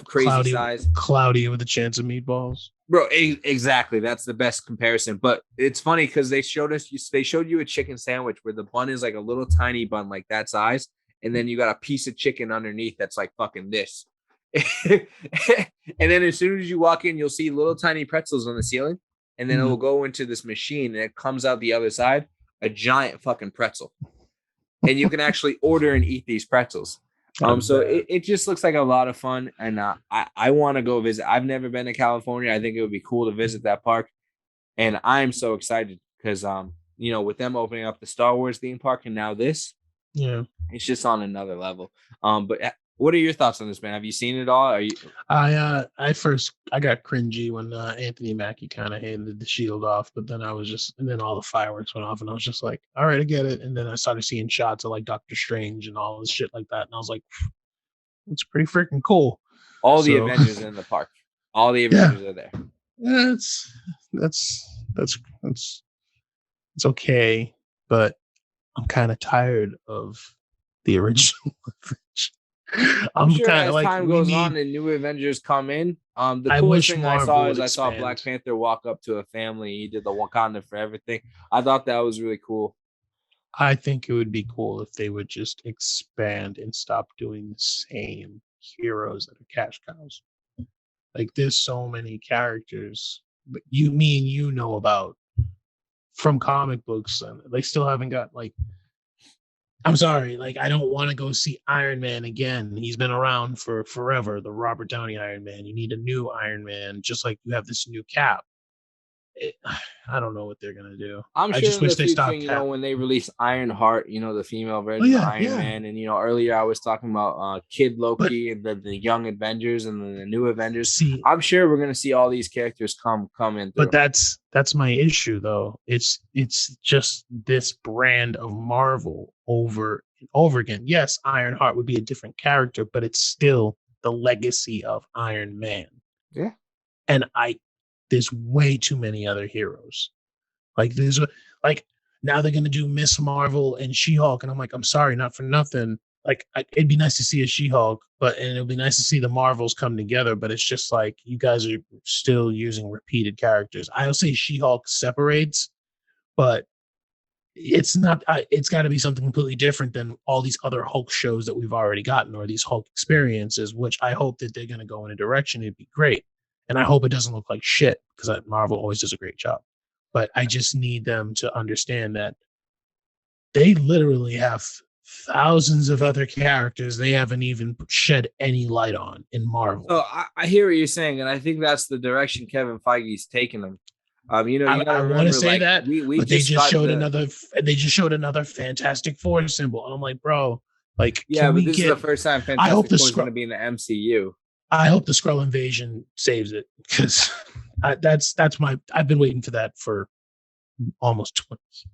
A: crazy size.
B: Cloudy with a chance of meatballs.
A: Bro, exactly. That's the best comparison. But it's funny because they showed you a chicken sandwich where the bun is like a little tiny bun, like that size, and then you got a piece of chicken underneath that's like fucking this. And then as soon as you walk in, you'll see little tiny pretzels on the ceiling. And then it will go into this machine and it comes out the other side, a giant fucking pretzel. And you can actually order and eat these pretzels. So it just looks like a lot of fun. And I want to go visit. I've never been to California. I think it would be cool to visit that park. And I'm so excited because, with them opening up the Star Wars theme park and now this, it's just on another level. But What are your thoughts on this, man? Have you seen it all? Are you?
B: I got cringy when Anthony Mackie kind of handed the shield off, but then and then all the fireworks went off, and I was just like, all right, I get it. And then I started seeing shots of like Doctor Strange and all this shit like that, and I was like, it's pretty freaking cool.
A: All the Avengers in the park. All the Avengers are there.
B: Yeah, that's it's okay, but I'm kind of tired of the original.
A: I'm sure as like, time goes on and new Avengers come in, the coolest thing I saw is I saw Black Panther walk up to a family. He did the Wakanda for everything. I thought that was really cool.
B: I think it would be cool if they would just expand and stop doing the same heroes that are cash cows. Like there's so many characters, but me and you know about from comic books, and they still haven't got like. I'm sorry, like I don't want to go see Iron Man again. He's been around for forever. The Robert Downey Iron Man. You need a new Iron Man, just like you have this new Cap. I don't know what they're gonna do.
A: I'm sure just wish they stopped. You know, when they release Ironheart, you know, the female version of Iron Man, and you know, earlier I was talking about Kid Loki and the Young Avengers and the new Avengers. I'm sure we're gonna see all these characters come in.
B: But that's my issue, though. It's just this brand of Marvel over and over again. Yes, Ironheart would be a different character, but it's still the legacy of Iron Man.
A: Yeah,
B: and there's way too many other heroes. Like now they're gonna do Miss Marvel and She-Hulk, and I'm like, I'm sorry, not for nothing. Like it'd be nice to see a She-Hulk, and it'll be nice to see the Marvels come together. But it's just like you guys are still using repeated characters. I'll say She-Hulk separates, but it's not. It's got to be something completely different than all these other Hulk shows that we've already gotten, or these Hulk experiences. Which I hope that they're gonna go in a direction. It'd be great. And I hope it doesn't look like shit because Marvel always does a great job. But I just need them to understand that they literally have thousands of other characters they haven't even shed any light on in Marvel.
A: So I hear what you're saying, and I think that's the direction Kevin Feige's taking them. You know,
B: I want to say that, but they just showed another Fantastic Four symbol. I'm like, bro, like,
A: yeah, but this is the first time Fantastic Four is going to be in the MCU.
B: I hope the Skrull invasion saves it because I've been waiting for that for almost 20 years.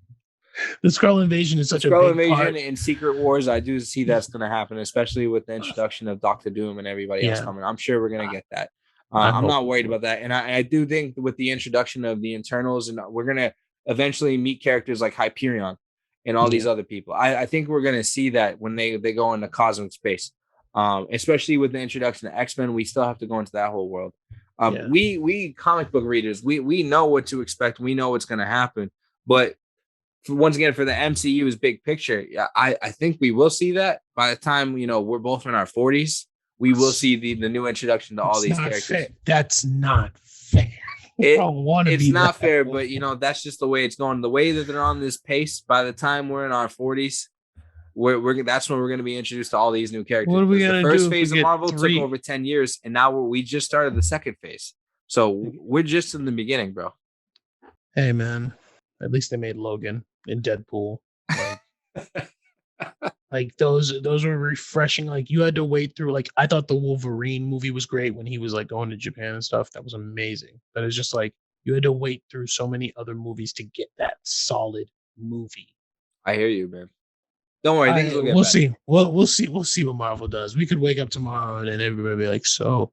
B: The Skrull invasion is such a big part. Skrull invasion
A: in Secret Wars, I do see that's going to happen, especially with the introduction of Doctor Doom and everybody else coming. I'm sure we're going to get that. I'm not worried about that. And I do think with the introduction of the Internals, and we're going to eventually meet characters like Hyperion and all these other people. I think we're going to see that when they go into cosmic space. Especially with the introduction of X-Men, we still have to go into that whole world. We comic book readers, we know what to expect. We know what's going to happen. But once again, for the MCU's big picture, I think we will see that by the time, you know, we're both in our 40s. We will see the new introduction to all these characters.
B: Fair. That's not fair.
A: It's not fair, but you know, that's just the way it's going. The way that they're on this pace, by the time we're in our 40s, that's when we're going to be introduced to all these new characters.
B: What are we going to do?
A: The first phase of Marvel took over 10 years, and now we just started the second phase. So we're just in the beginning, bro.
B: Hey, man. At least they made Logan and Deadpool. Like those were refreshing. Like you had to wait through. Like I thought the Wolverine movie was great when he was like going to Japan and stuff. That was amazing. But it's just like you had to wait through so many other movies to get that solid movie.
A: I hear you, man. Don't worry, things will get
B: better. See. We'll see what Marvel does. We could wake up tomorrow and everybody be like, "So,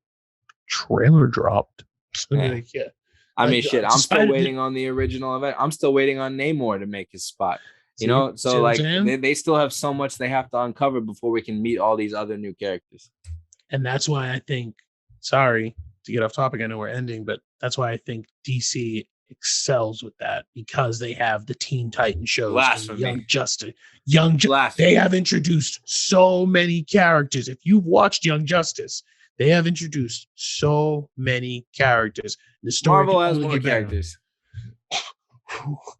B: trailer dropped." Like, yeah.
A: I mean, shit. I'm still waiting on the original event. I'm still waiting on Namor to make his spot. You know, so like they still have so much they have to uncover before we can meet all these other new characters. And
B: that's why I think. Sorry to get off topic. I know we're ending, but that's why I think DC excels with that because they have the Teen Titan shows, Young Justice. They have introduced so many characters. If you've watched Young Justice, they have introduced so many characters. The story
A: Marvel has more characters.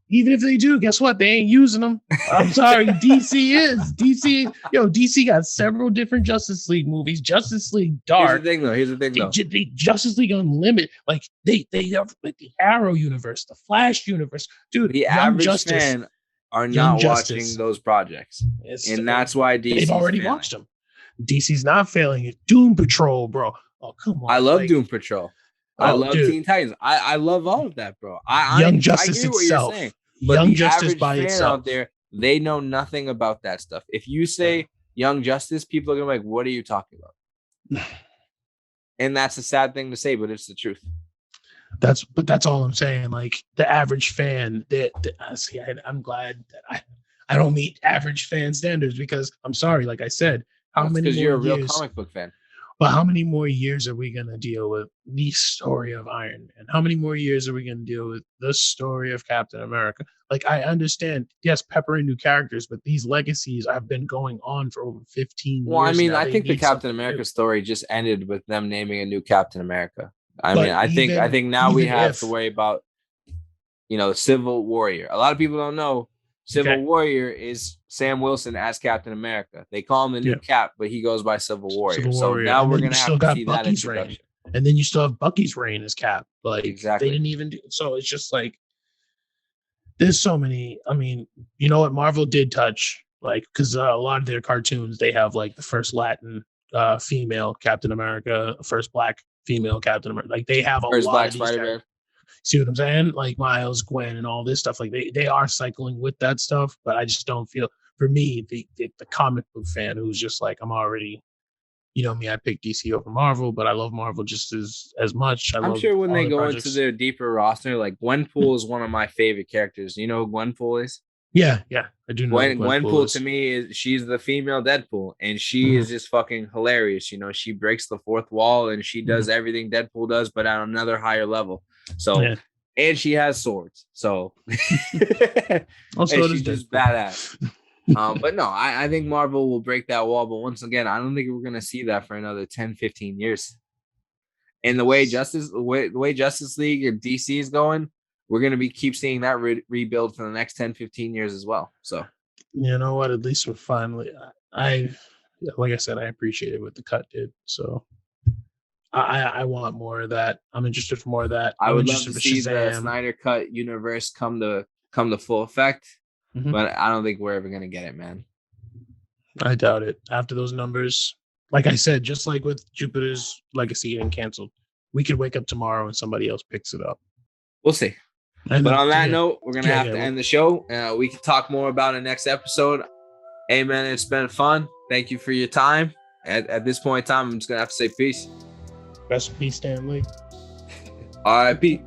B: Even if they do, guess what? They ain't using them. I'm sorry, DC is. DC got several different Justice League movies. Justice League Dark.
A: Here's the thing though.
B: Justice League Unlimited. Like they have like the Arrow universe, the Flash universe. Dude,
A: the average fan are not watching those projects. And that's why DC.
B: They've already watched them. DC's not failing it. Doom Patrol, bro. Oh, come on.
A: I love Doom Patrol. I love
B: dude.
A: Teen Titans. I love all of that, bro.
B: Young Justice
A: I hear what
B: itself.
A: you're saying, but
B: Young
A: the
B: Justice
A: average
B: by
A: fan
B: itself
A: out there, they know nothing about that stuff. If you say Young Justice, people are gonna be like, "What are you talking about?" And that's a sad thing to say, but it's the truth.
B: That's all I'm saying. Like the average fan, I'm glad that I don't meet average fan standards, because I'm sorry, like I said,
A: because you're a real comic book fan.
B: But how many more years are we going to deal with the story of Iron Man? How many more years are we going to deal with the story of Captain America? Like, I understand, yes, peppering new characters, but these legacies have been going on for over 15 years.
A: Well, I mean,
B: now.
A: I think the Captain America story just ended with them naming a new Captain America. I think now we have to worry about, Civil Warrior. A lot of people don't know Civil Warrior is Sam Wilson as Captain America. They call him the new Cap, but he goes by Civil Warrior. So now we're going to have to see that introduction.
B: And then you still have Bucky's reign as Cap. Like,
A: exactly.
B: They didn't even do so. It's just like, there's so many. I mean, you know what? Marvel did touch, like, because a lot of their cartoons, they have like the first Latin female Captain America, first Black female Captain America. Like, they have a
A: first
B: lot
A: Black
B: of these
A: Spider-Man.
B: See what I'm saying? Like Miles, Gwen, and all this stuff. Like they are cycling with that stuff, but I just don't feel, for me, the comic book fan who's just like, I'm already, me, I pick DC over Marvel, but I love Marvel just as much.
A: I'm sure when they go into their deeper roster, like Gwenpool is one of my favorite characters. You know who Gwenpool is?
B: Yeah, I do know.
A: Gwenpool to me she's the female Deadpool, and she is just fucking hilarious. She breaks the fourth wall and she does everything Deadpool does, but on another higher level. So, and she has swords. So, also she's just badass. But no, I think Marvel will break that wall. But once again, I don't think we're going to see that for another 10, 15 years. And the way Justice League and DC is going, we're going to keep seeing that rebuild for the next 10, 15 years as well. So,
B: you know what? At least we're finally, like I said, I appreciated what the cut did. So, I want more of that. I'm interested for more of that.
A: I would love to see the Snyder Cut universe come to full effect, but I don't think we're ever going to get it, man.
B: I doubt it. After those numbers, like I said, just like with Jupiter's Legacy getting canceled, we could wake up tomorrow and somebody else picks it up.
A: We'll see. But on that note, we're going to have to end the show. We can talk more about it next episode. Hey, man, it's been fun. Thank you for your time. At this point in time, I'm just going to have to say peace.
B: Rest in peace, Stan Lee.
A: R.I.P.